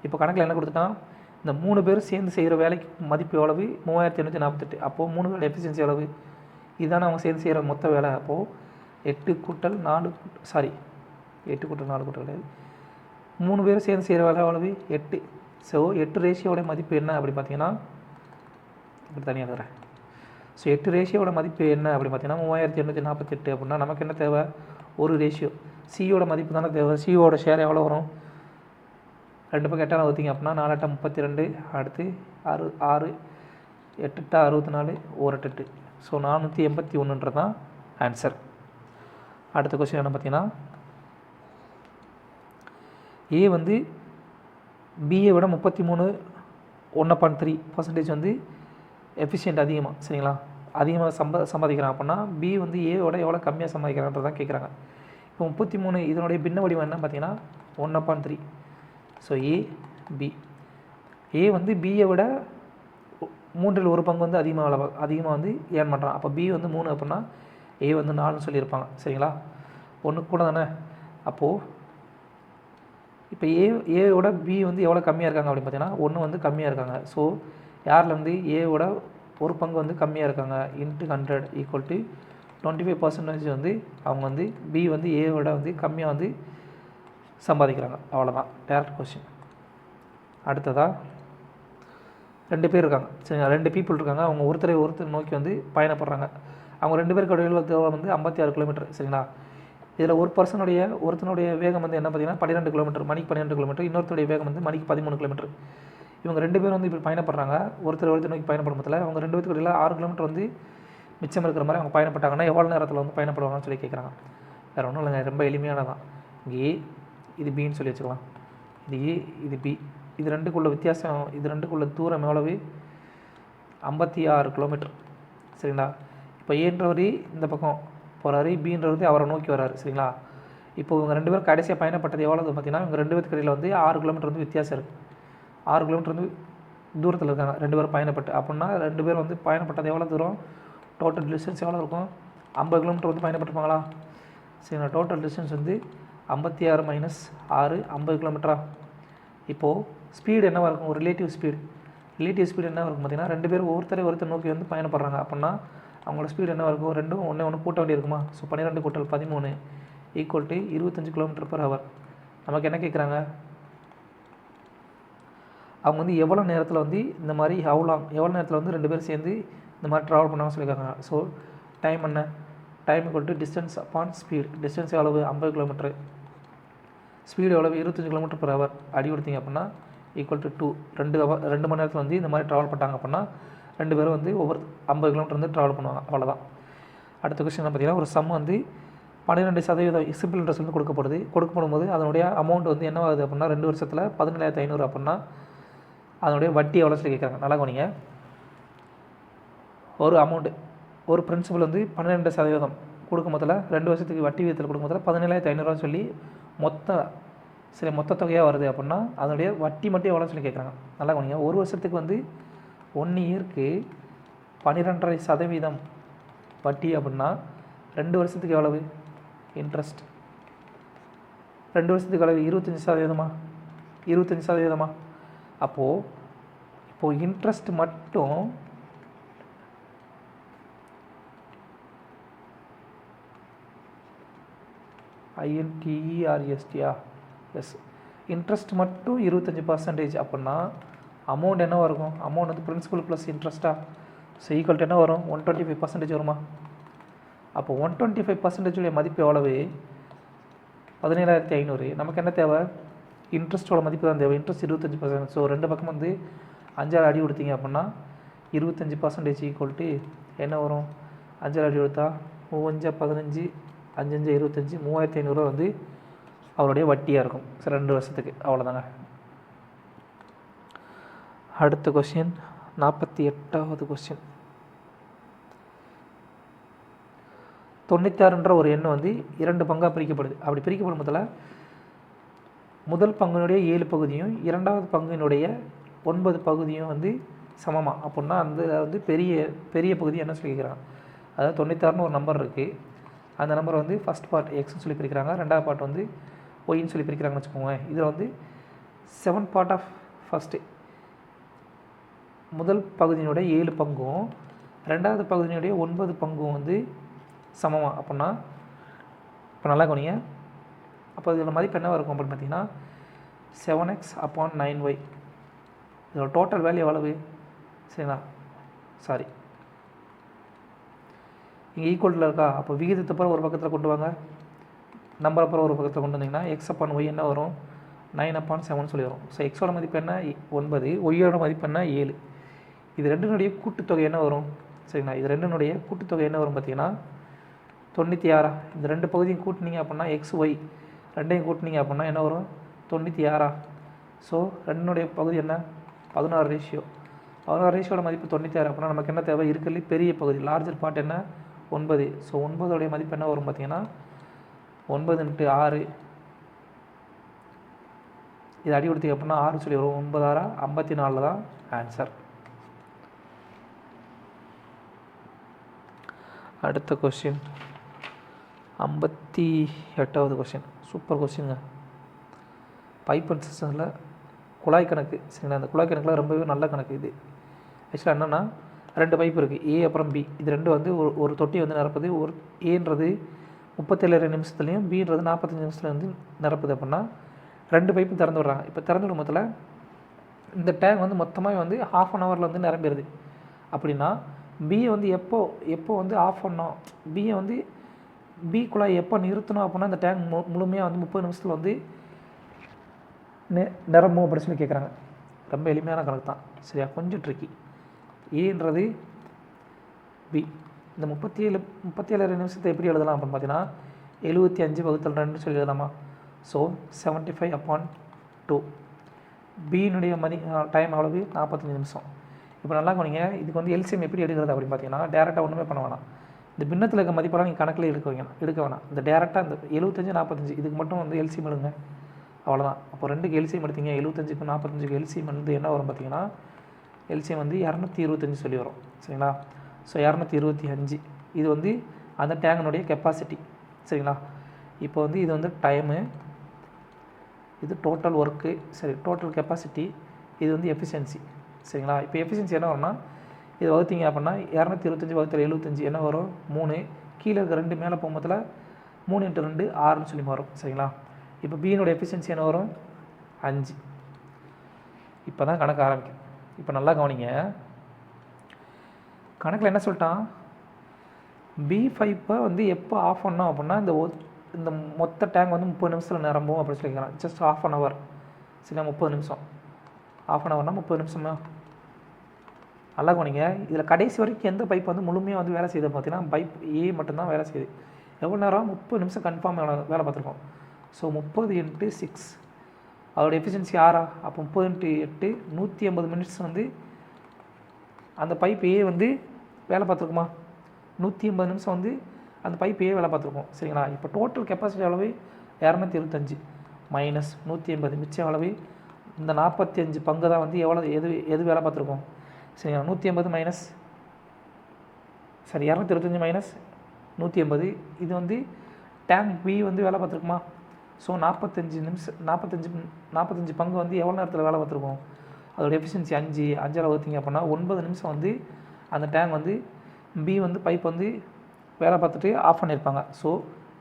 இப்போ கணக்கில் என்ன கொடுத்துட்டான்? இந்த 3 பேரும் சேர்ந்து செய்கிற வேலைக்கு மதிப்பு எவ்வளவு? 3848. அப்போது 3 பேரோட எஃபிஷியன்சி எவ்வளவு? இதுதானே அவங்க சேர்ந்து செய்கிற மொத்த வேலை. அப்போது 8 கூட்டல் 4 கிடையாது, 3 பேரும் சேர்ந்து செய்கிற வேலை எவ்வளவு? 8. ஸோ 8 ரேஷியோட மதிப்பு என்ன அப்படி பார்த்தீங்கன்னா இப்படி தனியாக தரேன். ஸோ 8 ரேஷியோட மதிப்பு என்ன அப்படி பார்த்தீங்கன்னா 3848 அப்படின்னா நமக்கு என்ன தேவை? ஒரு ரேஷியோ. சியோட மதிப்பு தானே தேவை. சியோட ஷேர் எவ்வளோ வரும்? 2 பக்கம் 8 ஊற்றிங்க அப்படின்னா 4 8 32, அடுத்து 6 8 8 64, 1 8. ஸோ 481 தான் ஆன்சர். அடுத்த கொஸ்டின் என்ன பார்த்தீங்கன்னா ஏ வந்து பிஏ விட 33 1.3% வந்து எஃபிஷியன்ட் அதிகமாக. சரிங்களா? அதிகமாக சம்பாதிக்கிறான் அப்படின்னா பி வந்து ஏவோட எவ்வளோ கம்மியாக சம்பாதிக்கிறான்றதான் கேட்குறாங்க. இப்போ 33 இதனுடைய பின்ன வடிவம் என்ன பார்த்தீங்கன்னா 1.3. ஸோ ஏ பி. ஏ வந்து பியை விட 3ல் 1 பங்கு வந்து அதிகமாக வந்து ஏர்ன் பண்ணுறான். அப்போ பி வந்து 3 அப்படின்னா ஏ வந்து 4ன்னு சொல்லியிருப்பாங்க. சரிங்களா? 1 கூட தானே. அப்போது இப்போ ஏவோட பி வந்து எவ்வளோ கம்மியாக இருக்காங்க அப்படின்னு பார்த்தீங்கன்னா 1 வந்து கம்மியாக இருக்காங்க. ஸோ யாரில் வந்து ஏவோட 1 பங்கு வந்து கம்மியாக இருக்காங்க இன்ட்டு 100 ஈக்குவல் டு 25% வந்து அவங்க வந்து பி வந்து ஏவோட வந்து கம்மியாக வந்து சம்பாதிக்கிறாங்க. அவ்வளோதான். Direct question. அடுத்ததாக 2 பேர் இருக்காங்க. சரிங்களா? 2 பீப்புள் இருக்காங்க. அவங்க ஒருத்தர் நோக்கி வந்து பயணப்படுறாங்க. அவங்க 2 பேருக்கு இடையில தூரம் வந்து 56 கிலோமீட்டர். சரிங்களா? இதில் ஒருத்தனுடைய வேகம் வந்து என்ன பார்த்தீங்கன்னா 12 கிலோமீட்டர், மணிக்கு 12 கிலோமீட்டர். இன்னொருத்தருடைய வேகம் வந்து மணிக்கு 13 கிலோமீட்டர். இவங்க 2 பேரும் வந்து இப்படி பயணப்படுறாங்க. ஒருத்தர் நோக்கி பயணப்படும் போதில் அவங்க 2 பேருக்கு இடையில 6 கிலோமீட்டர் வந்து மிச்சம் இருக்கிற மாதிரி அவங்க பயணப்பட்டாங்கன்னா எவ்வளோ நேரத்தில் வந்து பயணப்படுவாங்கன்னு சொல்லி கேட்குறாங்க. வேறு ஒன்றும் இல்லைங்க, ரொம்ப எளிமையானதான். இங்கே ஏ இது பின்னு சொல்லி வச்சுக்கலாம். இது ஏ இது பி. இது ரெண்டுக்குள்ள வித்தியாசம், இது ரெண்டுக்குள்ள தூரம் எவ்வளவு? 56 கிலோமீட்டர். சரிங்களா? இப்போ ஏன்றவர் இந்த பக்கம் போகிறாரு, பின்றது அவரை நோக்கி வர்றாரு. சரிங்களா? இப்போ இவங்க 2 பேரும் கடைசியாக பயணப்பட்டது எவ்வளோ பார்த்தீங்கன்னா இவங்க 2 பேருக்கு இடையில் வந்து 6 கிலோமீட்டர் வந்து வித்தியாசம் இருக்குது. 6 கிலோமீட்டர் வந்து தூரத்தில் இருக்காங்க 2 பேரும் பயணப்பட்டு. அப்படின்னா 2 பேர் வந்து பயணப்பட்டது எவ்வளோ தூரம்? டோட்டல் டிஸ்டன்ஸ் எவ்வளோ இருக்கும்? 50 கிலோமீட்டர் வந்து பயணப்பட்டிருப்பாங்களா? சரிங்களா? டோட்டல் டிஸ்டன்ஸ் வந்து 56 மைனஸ் 6 50 கிலோமீட்டரா? இப்போது ஸ்பீடு என்னவாக இருக்கும்? ஒரு ரிலேட்டிவ் ஸ்பீடு என்ன இருக்கும் பார்த்தீங்கன்னா 2 பேரும் ஒருத்தர் நோக்கி வந்து பயணப்படுறாங்க. அப்படின்னா அவங்களோட ஸ்பீடு என்னவாக இருக்கும்? ரெண்டும் ஒன்று கூட்ட வேண்டி இருக்குமா? ஸோ 12 கூட்டல் 13 ஈக்குவல் டு 25 km/h. நமக்கு என்ன கேட்குறாங்க? அவங்க வந்து எவ்வளோ நேரத்தில் வந்து இந்த மாதிரி எவ்வளோ நேரத்தில் வந்து 2 பேரும் சேர்ந்து இந்த மாதிரி ட்ராவல் பண்ணாமல் சொல்லியிருக்காங்க. ஸோ டைம் என்ன? Time equal to distance upon speed. Distance எவ்வளவு? 50 கிலோமீட்டர். ஸ்பீடு எவ்வளவு? 25 km/h. அடி கொடுத்தீங்க அப்படின்னா ஈக்குவல் டு 2 மணி நேரத்தில் வந்து இந்த மாதிரி ட்ராவல் பண்ணாங்க அப்படின்னா 2 பேரும் வந்து ஒவ்வொரு 50 கிலோமீட்டர் வந்து ட்ராவல் பண்ணுவாங்க. அவ்வளோதான். அடுத்த கொஸ்டின் என்ன பார்த்தீங்கன்னா ஒரு சம் வந்து 12% சிம்பிள் இன்ட்ரெஸ்ட் வந்து கொடுக்கப்படும் போது அதனுடைய அமௌண்ட் வந்து என்ன ஆகுது அப்படின்னா 2 வருஷத்தில் 17,500 அப்படின்னா அதனுடைய வட்டி எவ்வளோ சொல்லி கேட்குறாங்க. நல்லா கவனிங்க. ஒரு அமௌண்ட்டு ஒரு பிரின்சிபல் வந்து 12% கொடுக்கும் போதில் 2 வருஷத்துக்கு வட்டி விகிதத்தில் கொடுக்கும் போதில் 17,500 சொல்லி மொத்த தொகையாக வருது அப்படின்னா அதனுடைய வட்டி மட்டும் எவ்வளோன்னு சொல்லி கேட்குறாங்க. நல்லா கவனிங்க. ஒரு வருஷத்துக்கு வந்து 1 இயருக்கு 12.5% வட்டி அப்படின்னா 2 வருஷத்துக்கு எவ்வளவு இன்ட்ரெஸ்ட்? 2 வருஷத்துக்கு எவ்வளவு? 25%. இப்போது இன்ட்ரெஸ்ட் மட்டும் INTEREST எஸ், இன்ட்ரெஸ்ட் மட்டும் 25% அப்படின்னா அமௌண்ட் என்னவாக இருக்கும்? அமௌண்ட் வந்து பிரின்சிபல் ப்ளஸ் இன்ட்ரெஸ்ட்டாக ஈக்குவல் என்ன வரும்? 125% வருமா? அப்போ 125% மதிப்பு எவ்வளவு? 17,500. நமக்கு என்ன தேவை? இன்ட்ரெஸ்ட்டோட மதிப்பு தான் தேவை. இன்ட்ரெஸ்ட் 25%. ஸோ 2 பக்கம் வந்து 5 அடி கொடுத்தீங்க அப்படின்னா 25% ஈக்குவல் டு என்ன வரும்? 5 அடி கொடுத்தா 5 15 5 25 3,500 வந்து அவருடைய வட்டியாக இருக்கும். சரி, 2 வருஷத்துக்கு. அவ்வளோதாங்க. அடுத்த கொஸ்டின் 48வது கொஸ்டின். 96 ஒரு எண் வந்து 2 பங்காக பிரிக்கப்படுது. அப்படி பிரிக்கப்படும் போதில் முதல் பங்கினுடைய 7 பகுதியும் 2வது பங்கினுடைய 9 பகுதியும் வந்து சமமாக அப்படின்னா அந்த வந்து பெரிய பகுதி என்ன சொல்லிக்கிறாங்க? அதாவது 96 ஒரு நம்பர் இருக்குது. அந்த நம்பர் வந்து ஃபஸ்ட் பார்ட் எக்ஸ்ன்னு சொல்லி பிரிக்கிறாங்க, 2வது பார்ட் வந்து ஒயின்னு சொல்லி பிரிக்கிறாங்கன்னு வச்சுக்கோங்க. இதில் வந்து 7 பார்ட் ஆஃப் ஃபஸ்ட்டு முதல் பகுதியினுடைய 7 பங்கும் 2வது பகுதியினுடைய 9 பங்கும் வந்து சமமாக அப்படின்னா இப்போ நல்லா கவனிங்க. அப்போ இதில் மதிப்பு என்ன இருக்கும் அப்படின்னு பார்த்தீங்கன்னா 7x/9y. இதோட டோட்டல் வேல்யூ எவ்வளவு? சரிங்களா? சாரி, இங்கே ஈக்குவலில் இருக்கா? அப்போ விகிதத்தை பிறகு ஒரு பக்கத்தில் கொண்டு வாங்க, நம்பரை பிறகு ஒரு பக்கத்தில் கொண்டு வந்தீங்கன்னா x/y என்ன வரும்? 9/7 சொல்லி வரும். ஸோ எக்ஸோட மதிப்பு என்ன? 9, ஒய்யோட மதிப்பு என்ன? 7. இது ரெண்டினுடைய கூட்டுத்தொகை என்ன வரும்? சரிங்களா? இது ரெண்டினுடைய கூட்டுத்தொகை என்ன வரும் பார்த்தீங்கன்னா 96. இந்த 2 பகுதியும் கூட்டினீங்க அப்படின்னா XY ரெண்டையும் கூட்டினீங்க அப்படின்னா என்ன வரும்? 96. ஸோ ரெண்டினுடைய பகுதி என்ன? 16 ரேஷியோ. 16 ரேஷியோட மதிப்பு 96 அப்படின்னா நமக்கு என்ன தேவை? இருக்கிறதுலே பெரிய பகுதி லார்ஜர் பார்ட் என்ன? 9. ஸோ 9உடைய மதிப்பு என்ன வரும் பார்த்தீங்கன்னா 9 × 6. இது அடி கொடுத்தீங்க அப்படின்னா 6 சொல்லி வரும். 9 6 54 தான் ஆன்சர். அடுத்த கொஸ்டின் 58வது கொஸ்டின். சூப்பர் கொஸ்டினுங்க. பைப் அண்ட் சிஸ்டமில் குழாய் கணக்கு. சரிங்களா? அந்த குழாய் கணக்கில் ரொம்பவே நல்ல கணக்கு இது. ஆக்சுவலாக என்னென்னா 2 பைப் இருக்குது, ஏ அப்புறம் பி. இது ரெண்டு வந்து ஒரு தொட்டி வந்து நிரப்புது. ஒரு ஏன்றது 37 நிமிஷத்துலையும் பின்றது 45 நிமிஷத்தில் வந்து நிரப்புது. அப்படின்னா 2 பைப்பும் திறந்து விடுறாங்க. இப்போ திறந்து விடும் போதில் இந்த டேங்க் வந்து மொத்தமாக வந்து ½ அன் ஹவரில் வந்து நிரம்பிடுது. அப்படின்னா பியை வந்து எப்போ வந்து ஆஃப் பண்ணோம், பியை வந்து பி குழாய் எப்போ நிறுத்தணும் அப்படின்னா இந்த டேங்க் முழுமையாக வந்து 30 நிமிஷத்தில் வந்து நிரம்பும் அப்படின்னு சொல்லி கேட்குறாங்க. ரொம்ப எளிமையான கணக்கு தான். சரியா? கொஞ்சம் ட்ரிக்கி. ஏன்றது பி. இந்த 37 நிமிஷத்தை எப்படி எழுதலாம் அப்படின்னு பார்த்தீங்கன்னா 75/2 சொல்லி எழுதலாமா? ஸோ 75/2. பியினுடைய டைம் அளவு 45 நிமிஷம். இப்போ நல்லா கவனிங்க. இதுக்கு வந்து எல்சிஎம் எப்படி எடுக்கிறது அப்படின்னு பார்த்தீங்கன்னா டேரெக்டாக ஒன்றுமே பண்ண வேணாம். இந்த பின்னத்தில் இருக்க மதிப்பெல்லாம் நீங்கள் கணக்கில் எடுக்க வேணாம். இந்த டேரெக்டாக இந்த 75 45 இதுக்கு மட்டும் வந்து எல்சிஎம் எடுங்க. அவ்வளோதான். அப்போ 2க்கு எல்சிஎம் எடுத்தீங்க. 75க்கு 45க்கு எல்சிஎம் வந்து என்ன வரும் பார்த்தீங்கன்னா எல்சிஎம் வந்து 225 சொல்லி வரும். சரிங்களா? ஸோ 225 இது வந்து அந்த டேங்கினுடைய கெப்பாசிட்டி. சரிங்களா? இப்போ வந்து இது வந்து டைமு, இது டோட்டல் ஒர்க்கு, சரி டோட்டல் கெப்பாசிட்டி, இது வந்து எஃபிஷியன்சி. சரிங்களா? இப்போ எஃபிஷியன்சி என்ன வரும்னா இது வகுத்தீங்க அப்படின்னா 225/75 என்ன வரும்? 3. கீழே இருக்க 2 மேலே போகும்போதில் 3 × 2 6ன்னு சொல்லி வரும். சரிங்களா? இப்போ பியினோட எஃபிஷியன்சி என்ன வரும்? 5. இப்போ தான் கணக்கு ஆரம்பிக்கும். இப்போ நல்லா கவனிங்க. கணக்கில் என்ன சொல்லிட்டான்? B5 வந்து எப்போ ஆஃப் பண்ணோம் அப்படின்னா இந்த மொத்த டேங்க் வந்து 30 நிமிஷத்தில் நிரம்பும் அப்படின்னு சொல்லிக்கிறான். Just ½ an hour. சரிங்களா? 30 நிமிஷம். ½ அன் ஹவர்னால் 30 நிமிஷமா? நல்லா கவனிங்க. இதில் கடைசி வரைக்கும் எந்த பைப் வந்து முழுமையாக வந்து வேலை செய்யுது பார்த்தீங்கன்னா பைப் ஏ மட்டும்தான் வேலை செய்யுது. எவ்வளோ நேரம்? 30 நிமிஷம் கன்ஃபார்ம் வேலை பார்த்துருக்கோம். ஸோ 30 × 6 அதோட எஃபிஷியன்சி 6. அப்போ 30 × 8 180 மினிட்ஸ் வந்து அந்த பைப் ஏ வந்து வேலை பார்த்துருக்குமா? 180 நிமிஷம் வந்து அந்த பைப் ஏ வேலை பார்த்துருக்கோம் சரிங்களா. இப்போ டோட்டல் கெப்பாசிட்டி அளவு 225 மைனஸ் 180 மிச்சம் அளவு இந்த 45 பங்கு தான் வந்து எது வேலை பார்த்துருக்கோம் சரிங்களா. 180 மைனஸ் 225 மைனஸ் 180 இது வந்து டேங்க் பி வந்து வேலை பார்த்துருக்குமா. ஸோ 45 பங்கு வந்து எவ்வளோ நேரத்தில் வேலை பார்த்துருக்கோம், அதோட எஃபிஷியன்சி 5 வகுத்தீங்க அப்படின்னா 9 நிமிஷம் வந்து அந்த டேங்க் வந்து பி வந்து பைப் வந்து வேலை பார்த்துட்டு ஆஃப் பண்ணியிருப்பாங்க. ஸோ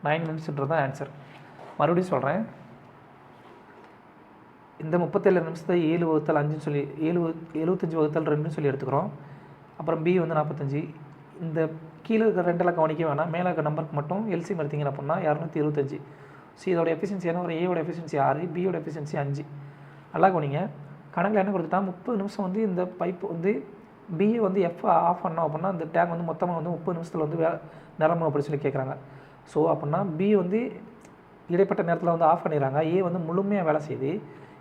9 மினிட்ஸ்ன்றது தான் ஆன்சர். மறுபடியும் சொல்கிறேன், இந்த 37 நிமிஷத்தை 7/5 சொல்லி 75/2 சொல்லி எடுத்துக்கிறோம். அப்புறம் பி வந்து 45. இந்த கீழே இருக்கிற 2 கவனிக்க வேணாம், மேலே இருக்கிற நம்பருக்கு மட்டும் எல்சிஎம் எடுத்தீங்க அப்படின்னா 225. ஸோ இதோட எஃபிஷியன்சி என்ன ஒரு ஏவோட எஃபிஷியன்சி 6, பியோட எஃபிஷியன்சி 5. நல்லா கவனிங்க, கணக்கில் என்ன கொடுத்துட்டா 30 நிமிஷம் வந்து இந்த பைப் வந்து பிஏ வந்து ஆஃப் பண்ணோம் அப்படின்னா இந்த டேங்க் வந்து மொத்தமாக வந்து 30 நிமிஷத்தில் வந்து நிரம்பும் அப்படி சொல்லி கேட்குறாங்க. ஸோ அப்படின்னா பி வந்து இடைப்பட்ட நேரத்தில் வந்து ஆஃப் பண்ணிடுறாங்க, ஏ வந்து முழுமையாக வேலை செய்யுது.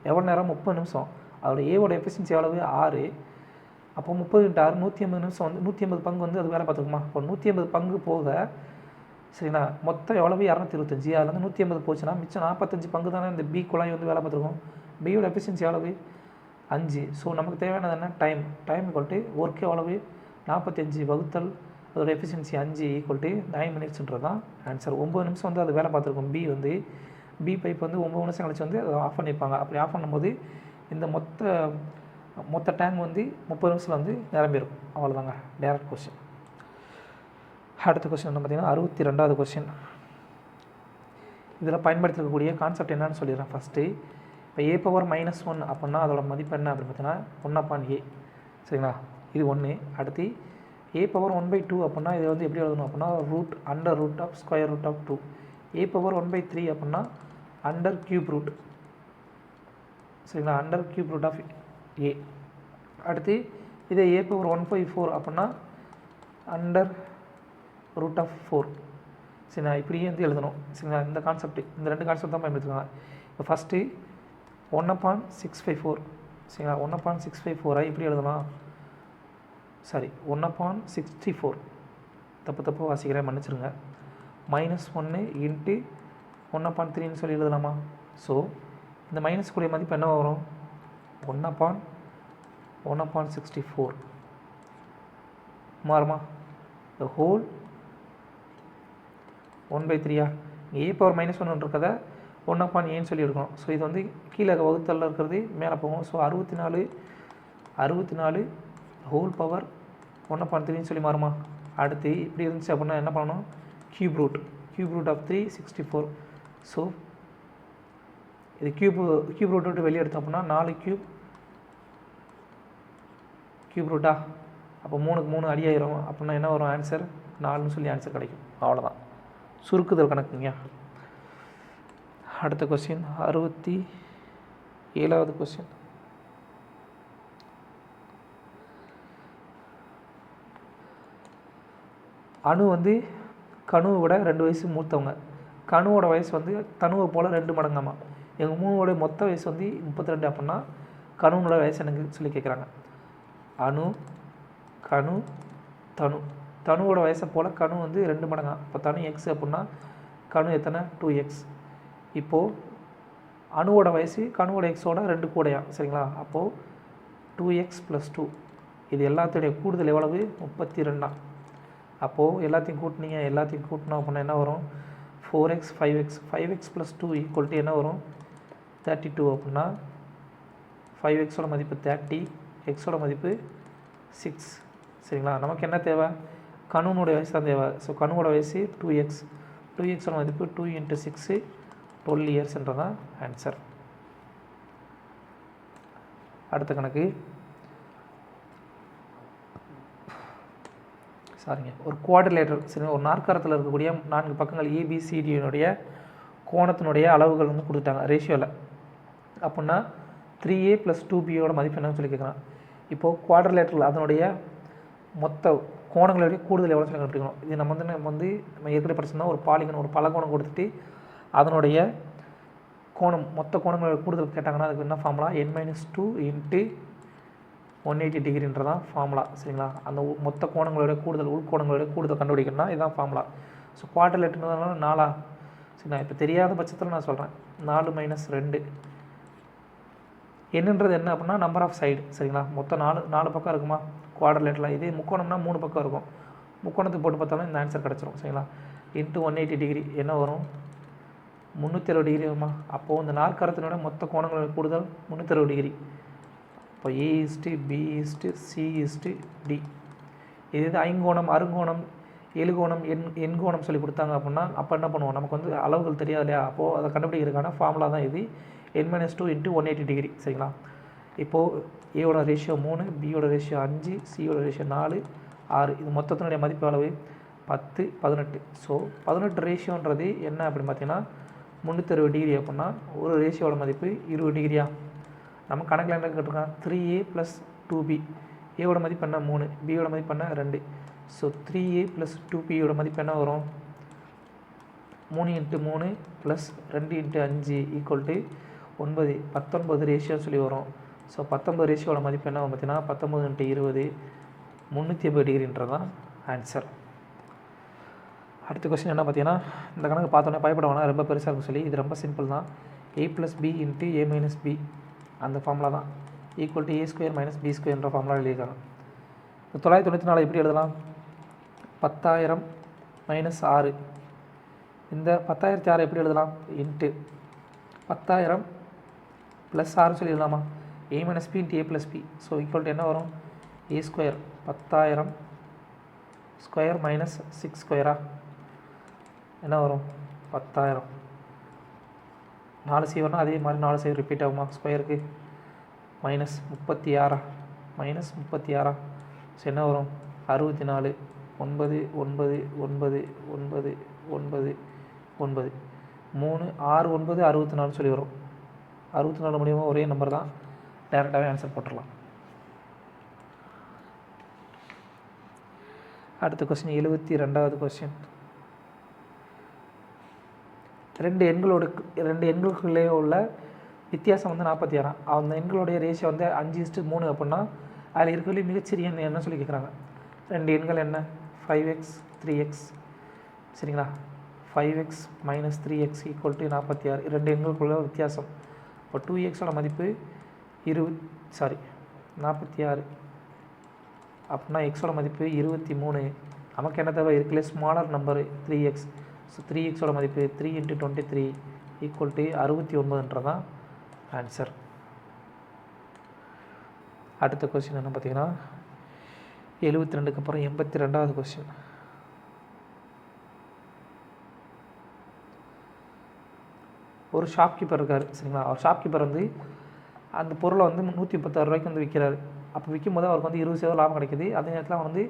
எவ்வளோ நேரம் 30 நிமிஷம். அதோட ஏவோட எஃபிஷியன்சி எவ்வளவு 6. அப்போ 30 × 6 180 நிமிஷம் வந்து 180 பங்கு வந்து அது வேலை பார்த்துக்குமா. இப்போ 180 பங்கு போக சரிண்ணா மொத்தம் எவ்வளவு 225. அதில் வந்து 180 போச்சுன்னா மிச்சம் 45 பங்கு தானே இந்த பி குழாய் வந்து வேலை பார்த்துருக்கோம். பியோட எஃபிஷியன்சி எவ்வளவு 5. ஸோ நமக்கு தேவையானது என்ன டைம் ஈக்குவல் ஒர்க் எவ்வளவு 45 வகுத்தல் அதோட எஃபிஷியன்சி 5 ஈக்குவல் 9 மினிட்ஸ்ன்றது தான் ஆன்சர். 9 நிமிஷம் வந்து அது வேலை பார்த்துருக்கோம். பி பைப் வந்து 9 நிமிஷம் கழிச்சு வந்து அதை ஆஃப் பண்ணியிருப்பாங்க. அப்படி ஆஃப் பண்ணும்போது இந்த மொத்த டேங்க் வந்து 30 நிமிஷத்தில் வந்து நிரம்பியிருக்கும். அவ்வளோதாங்க டேரக்ட் கொஸ்டின். அடுத்த கொஸ்டின் வந்து பார்த்திங்கன்னா 62வது கொஸ்டின். இதில் பயன்படுத்திருக்கக்கூடிய கான்செப்ட் என்னன்னு சொல்லிடுறேன். ஃபஸ்ட்டு இப்போ a⁻−1 அப்படின்னா அதோட மதிப்பு என்ன அப்படின்னு பார்த்தீங்கன்னா 1/a சரிங்களா, இது 1. அடுத்து a⁻1/2 அப்படின்னா இதை வந்து எப்படி எழுதணும் அப்படின்னா √√2. a⁻1/3 அப்படின்னா √³ சரிங்களா, √³ a. அடுத்து இதை a⁻1/4 அப்படின்னா √4 சரிங்களா, இப்படியே வந்து எழுதணும் சரிங்களா. இந்த கான்செப்ட், இந்த 2 கான்செப்ட் தான் பயன்படுத்திருக்காங்க. இப்போ ஃபஸ்ட்டு 1/6/4 சரிங்களா, 1/6/4 இப்படி எழுதலாம். 1/64 தப்பு வாசிக்கிறேன், மன்னிச்சிருங்க. -1 × 1/3 சொல்லி எழுதலாமா. ஸோ இந்த மைனஸ் கூடிய மதிப்பு என்ன வரும் 1/64 மாறுமா. த ஹோல் 1/3 a⁻−1 இருக்கிறத 1/aன்னு சொல்லி எடுக்கணும். ஸோ இது வந்து கீழே வகுத்தலில் இருக்கிறது மேலே போகும். ஸோ 64 ஹோல் பவர் 1/3 சொல்லி மாறுமா. அடுத்து இப்படி இருந்துச்சு அப்படின்னா என்ன பண்ணணும், க்யூப் ரூட் ஆஃப் 364. ஸோ இது க்யூப் ரூட் விட்டு வெளியே எடுத்தோம் அப்படின்னா 4 க்யூப் ரூட்டா. அப்போ 3க்கு 3 அடியாயிரும். அப்படின்னா என்ன வரும் ஆன்சர் 4ன்னு சொல்லி ஆன்சர் கிடைக்கும். அவ்வளோதான் சுருக்குதல் கணக்குங்க. அடுத்த கொஸ்டின் 67வது கொஸ்டின். அணு வந்து கணுவை விட 2 வயசு மூத்தவங்க. கணுவோட வயசு வந்து தனுவை போல் 2 மடங்காமா. எங்கள் 3 மொத்த வயசு வந்து 32 அப்படின்னா கணுவோட வயசு எனக்கு சொல்லி கேட்குறாங்க. அணு கணு தனுவோட வயசை போல் கணு வந்து 2 மடங்கா. இப்போ தனு x அப்படின்னா கணு எத்தனை 2x. இப்போது அணுவோட வயசு கணுவோட எக்ஸோட 2 கூடையா சரிங்களா. அப்போது 2x + 2 இது எல்லாத்துடைய கூடுதல் எவ்வளவு 32. அப்போது எல்லாத்தையும் கூட்டினோம் அப்படின்னா என்ன வரும் 4x 5x + 2 = என்ன வரும் 32 அப்படின்னா 5xோட மதிப்பு 30, xோட மதிப்பு 6 சரிங்களா. நமக்கு என்ன தேவை கணுவோட வயசு தான் தேவை. ஸோ கணுவோட வயசு 2xோட மதிப்பு 2 × 6 12 இயர்ஸ்ன்றதான் ஆன்சர். அடுத்த கணக்கு ஒரு குவாட்ரிலேட்டர் சரி, ஒரு நாற்கரத்தில் இருக்கக்கூடிய 4 பக்கங்கள் ABCDனுடைய கோணத்தினுடைய அளவுகள் வந்து கொடுத்துட்டாங்க ரேஷியோவில். அப்படின்னா 3a + 2bயோட மதிப்பு என்னன்னு சொல்லி கேட்குறான். இப்போது குவாட்ரிலேட்டரில் அதனுடைய மொத்த கோணங்களுடைய கூடுதல் எவ்வளோ சொல்லி கண்டுபிடிக்கணும். இது நம்ம ஏற்கனவே படிச்சோம்னா ஒரு பாலிகன் ஒரு பலகோணம் கொடுத்துட்டு அதனுடைய கோணம் மொத்த கோணங்களுடைய கூடுதல் கேட்டாங்கன்னா அதுக்கு என்ன ஃபார்முலா n - 2 × 180 டிகிரின்றதான் ஃபார்முலா சரிங்களா. அந்த மொத்த கோணங்களுடைய கூடுதல் உள்கோணங்களுடைய கூடுதல் கண்டுபிடிக்கணும்னா இதுதான் ஃபார்முலா. ஸோ குவார்டர் லெட்டர்னால 4 சரி, நான் இப்போ தெரியாத பட்சத்தில் நான் சொல்கிறேன் 4 - 2 என்னன்றது என்ன அப்படின்னா நம்பர் ஆஃப் சைடு. சரிங்களா, மொத்தம் 4 பக்கம் இருக்குமா குவார்டர் லெட்டரில். இதே முக்கோணம்னா 3 பக்கம் இருக்கும். முக்கோணத்துக்கு போட்டு பார்த்தாலும் இந்த ஆன்சர் கிடச்சிரும். சரிங்களா, இன்ட்டு 180 டிகிரி என்ன வரும் 360 டிகிரி வருமா. அப்போது இந்த நாற்கரத்தினோட மொத்த கோணங்கள் கூடுதல் 360 டிகிரி. இப்போ A/B/C/D. இது ஐங்கோணம், அருங்கோணம், எழுகோணம், எண்கோணம் சொல்லி கொடுத்தாங்க அப்படின்னா அப்போ என்ன பண்ணுவோம், நமக்கு வந்து அளவுகள் தெரியாது இல்லையா. அப்போது அதை கண்டுபிடிக்கிறதுக்கான ஃபார்முலா தான் இது n-2 × 180 டிகிரி. சரிங்களா, இப்போது ஏவோட ரேஷியோ 3, பியோட ரேஷியோ 5, சியோட ரேஷியோ 4, 6. இது மொத்தத்தினுடைய மதிப்பு அளவு 10, 18. ஸோ 18 ரேஷியோன்றது என்ன அப்படின்னு பார்த்தீங்கன்னா 360 டிகிரி அப்படின்னா ஒரு ரேஷியோட மதிப்பு 20 டிகிரியா. நம்ம கணக்கில் என்ன கேட்டிருக்கோம் 3A + 2B. ஏவோட மதிப்பு என்ன 3, பியோட மதிப்பு என்ன 2. ஸோ 3A + 2Bயோட மதிப்பு என்ன வரும் 3 × 3 + 2 × 5 = 9. 19 ரேஷியோ சொல்லி வரும். ஸோ 19 ரேஷியோட மதிப்பு என்ன பார்த்தீங்கன்னா 19 × 20 380 டிகிரின்றது தான் ஆன்சர். அடுத்த கொஸ்டின் என்ன பார்த்தீங்கன்னா இந்த கணக்கு பார்த்தோன்னே பயப்பட வேணாம், ரொம்ப பெருசாக இருக்கும் சொல்லி. இது ரொம்ப சிம்பிள் தான். A + B × A - B அந்த ஃபார்முலா தான் = A² - B² ஃபார்முலா எழுதியிருக்காங்க. இப்போ 994 எப்படி எழுதலாம் 10,000 - 6. இந்த 10,006 எப்படி எழுதலாம் இன்ட்டு 10,000 + 6 சொல்லி எழுதலாமா A - B × A + B. So = என்ன வரும் A². 10,000 (² - 6² என்ன வரும் 10,000. 4 0 அதே மாதிரி 4 0 ரிப்பீட் ஆகுமா ஸ்கொயருக்கு -36 -36. ஸோ என்ன வரும் 64 9 9 9 9 9 9 3 6 9 64 சொல்லி வரும். 64 முடியுமா ஒரே நம்பர் தான், டேரெக்டாகவே ஆன்சர் போட்டுடலாம். அடுத்த கொஸ்டின் 72வது கொஸ்டின். ரெண்டு எண்களுக்குள்ளே உள்ள வித்தியாசம் வந்து 46. அந்த எண்களுடைய ரேஷியோ வந்து 5:3 அப்படின்னா அதில் இருக்கிற மிகச்சிறிய எண் என்ன சொல்லி கேட்குறாங்க. ரெண்டு எண்கள் என்ன 5x 3x. சரிங்களா, 5x - 3x = 46. ரெண்டு எண்களுக்குள்ள வித்தியாசம். இப்போ 2xோட மதிப்பு 46 அப்படின்னா எக்ஸோட மதிப்பு 23. நமக்கு என்ன தேவை இருக்குல்ல ஸ்மாலர் நம்பரு 3x. ஸோ 3xோட மதிப்பு 3 × 23 = 69 ஆன்சர். அடுத்த கொஸ்டின் என்ன பார்த்தீங்கன்னா 72க்கு அப்புறம் 82வது கொஸ்டின். ஒரு ஷாப்கீப்பர் இருக்கார். சரிங்களா, அவர் ஷாப்கீப்பர் வந்து அந்த பொருளை வந்து 136 ரூபாய்க்கு வந்து விற்கிறாரு. அப்போ விற்கும்போது அவருக்கு வந்து 20% லாபம் கிடைக்குது. அதே நேரத்தில் அவர் வந்து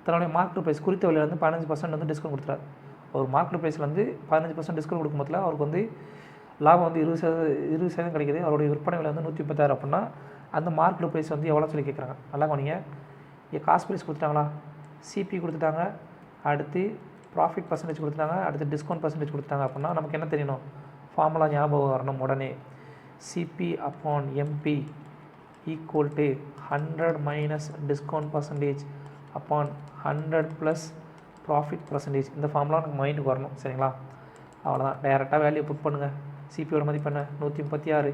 தன்னுடைய மார்க்கெட் ப்ரைஸ் குறித்த விலையில் வந்து 15% வந்து டிஸ்கவுண்ட் கொடுத்துறாரு. ஒரு மார்க்கெட் ப்ரைஸில் வந்து 15% டிஸ்கவுண்ட் கொடுக்கும்போது அவருக்கு வந்து லாபம் வந்து 20% கிடைக்குது. அவருடைய விற்பனை விலை வந்து 136 அப்படின்னா அந்த மார்க்கெட் ப்ரைஸ் வந்து எவ்வளோ சொல்லி கேட்குறாங்க. நல்லா கவனிங்க, காஸ்ட் ப்ரைஸ் கொடுத்துட்டாங்களா, சிபி கொடுத்துட்டாங்க, அடுத்து ப்ராஃபிட் பர்சன்டேஜ் கொடுத்துட்டாங்க, அடுத்து டிஸ்கவுண்ட் பர்சன்டேஜ் கொடுத்தாங்க அப்படின்னா நமக்கு என்ன தெரியணும், ஃபார்முலா ஞாபகம் வரணும் உடனே. CP/MP = 100 - discount percentage upon 100 + profit percentage. இந்த ஃபார்முலா நமக்கு மைண்டுக்கு வரணும். சரிங்களா, அவ்வளோதான். டைரெக்டாக வேல்யூ புட் பண்ணுங்கள். சிபியோட மதிப்பு என்ன 136.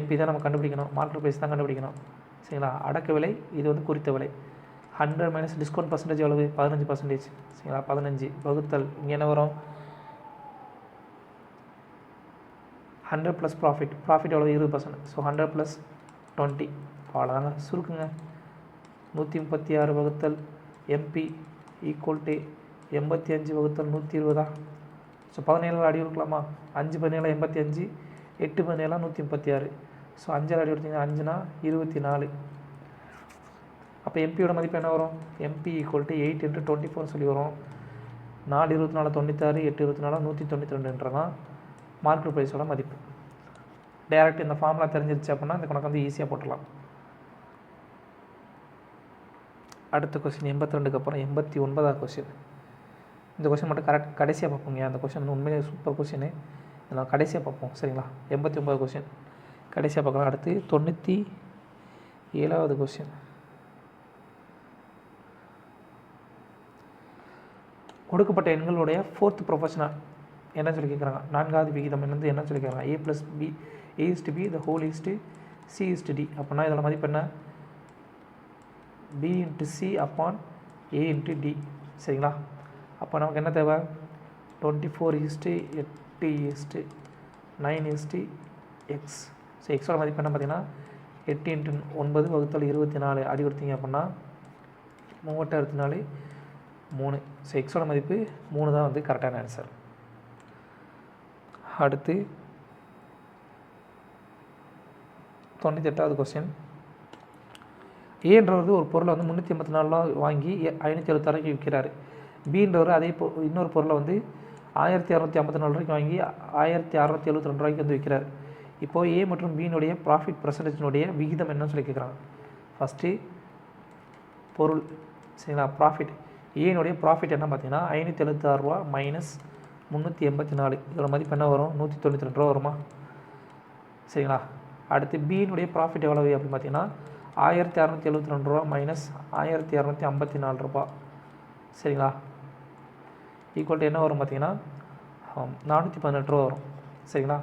MP தான் நம்ம கண்டுபிடிக்கணும், மார்க்கெட் ப்ரைஸ் தான் கண்டுபிடிக்கணும். சரிங்களா, அடக்க விலை இது வந்து குறித்த விலை. 100 - டிஸ்கவுண்ட் பர்சன்டேஜ் எவ்வளவு 15%. சரிங்களா, 15 வகுத்தல் இங்கே என்ன வரும் 100 + ப்ராஃபிட் எவ்வளோ 20%. ஸோ 100 + 20 அவ்வளோதாங்க. சுருக்குங்க 136 வகுத்தல் MP = 85 வகுத்தல் 120. ஸோ 17 அடி இருக்கலாமா, 5 17 85, 8 17 136. ஸோ 5 அடி எடுத்திங்கன்னா 5னா 24. அப்போ எம்பியோட மதிப்பு என்ன வரும் MP = 8 × 24 சொல்லி வரும். 4 24 96, 8 24 192 தான் மார்க்கெட் ப்ரைஸோட மதிப்பு. டைரக்ட் இந்த ஃபார்முலா தெரிஞ்சிருச்சு அப்படின்னா இந்த கணக்கு வந்து ஈஸியாக போட்டுடலாம். அடுத்த கொஸ்டின் 82க்கு அப்புறம் 89வது கொஸ்டின். இந்த கொஸ்டின் மட்டும் கடைசியாக பார்ப்போங்க. அந்த கொஸ்டின் வந்து உண்மையிலே சூப்பர் கொஸ்டின். இதெல்லாம் கடைசியாக பார்ப்போம். சரிங்களா, 89வது கொஸ்டின் கடைசியாக பார்க்கலாம். அடுத்து 97வது கொஸ்டின். கொடுக்கப்பட்ட எண்களுடைய ஃபோர்த் ப்ரொபோஷனல் என்ன சொல்லி கேட்குறாங்க, நான்காவது விகிதம் என்னது என்ன சொல்லி கேட்குறாங்க, a + b a/b the whole c/d. அப்படின்னா இதோட மதிப்பு என்ன, b × c upon a × d. சரிங்களா. அப்போ நமக்கு என்ன தேவை, 24:8:9:x. ஸோ எக்ஸோட மதிப்பு என்ன பார்த்தீங்கன்னா 8 × 9 / 24 அடி கொடுத்தீங்க அப்படின்னா 3/24 3. ஸோ எக்ஸோட மதிப்பு 3 தான் வந்து கரெக்டான ஆன்சர். அடுத்து 98வது கொஸ்டின். ஏன்றவர் ஒரு பொருளை வந்து 384 வாங்கி 576 விற்கிறாரு. பின்றவர் அதே இன்னொரு பொருளை வந்து 1254 வாங்கி 1672 வந்து விற்கிறார். இப்போது ஏ மற்றும் பியினுடைய ப்ராஃபிட் பர்சன்டேஜினுடைய விகிதம் என்னன்னு சொல்லி கேட்குறாங்க. ஃபஸ்ட்டு பொருள் சரிங்களா, ப்ராஃபிட். ஏனுடைய ப்ராஃபிட் என்ன பார்த்தீங்கன்னா 576 - 384. இதோட மதிப்பு என்ன வரும், 192 வருமா. சரிங்களா. அடுத்து பியினுடைய ப்ராஃபிட் எவ்வளவு அப்படின்னு பார்த்தீங்கன்னா 1672 - 1254. சரிங்களா. ஈக்குவல் என்ன வரும் பார்த்தீங்கன்னா 418 வரும். சரிங்களா.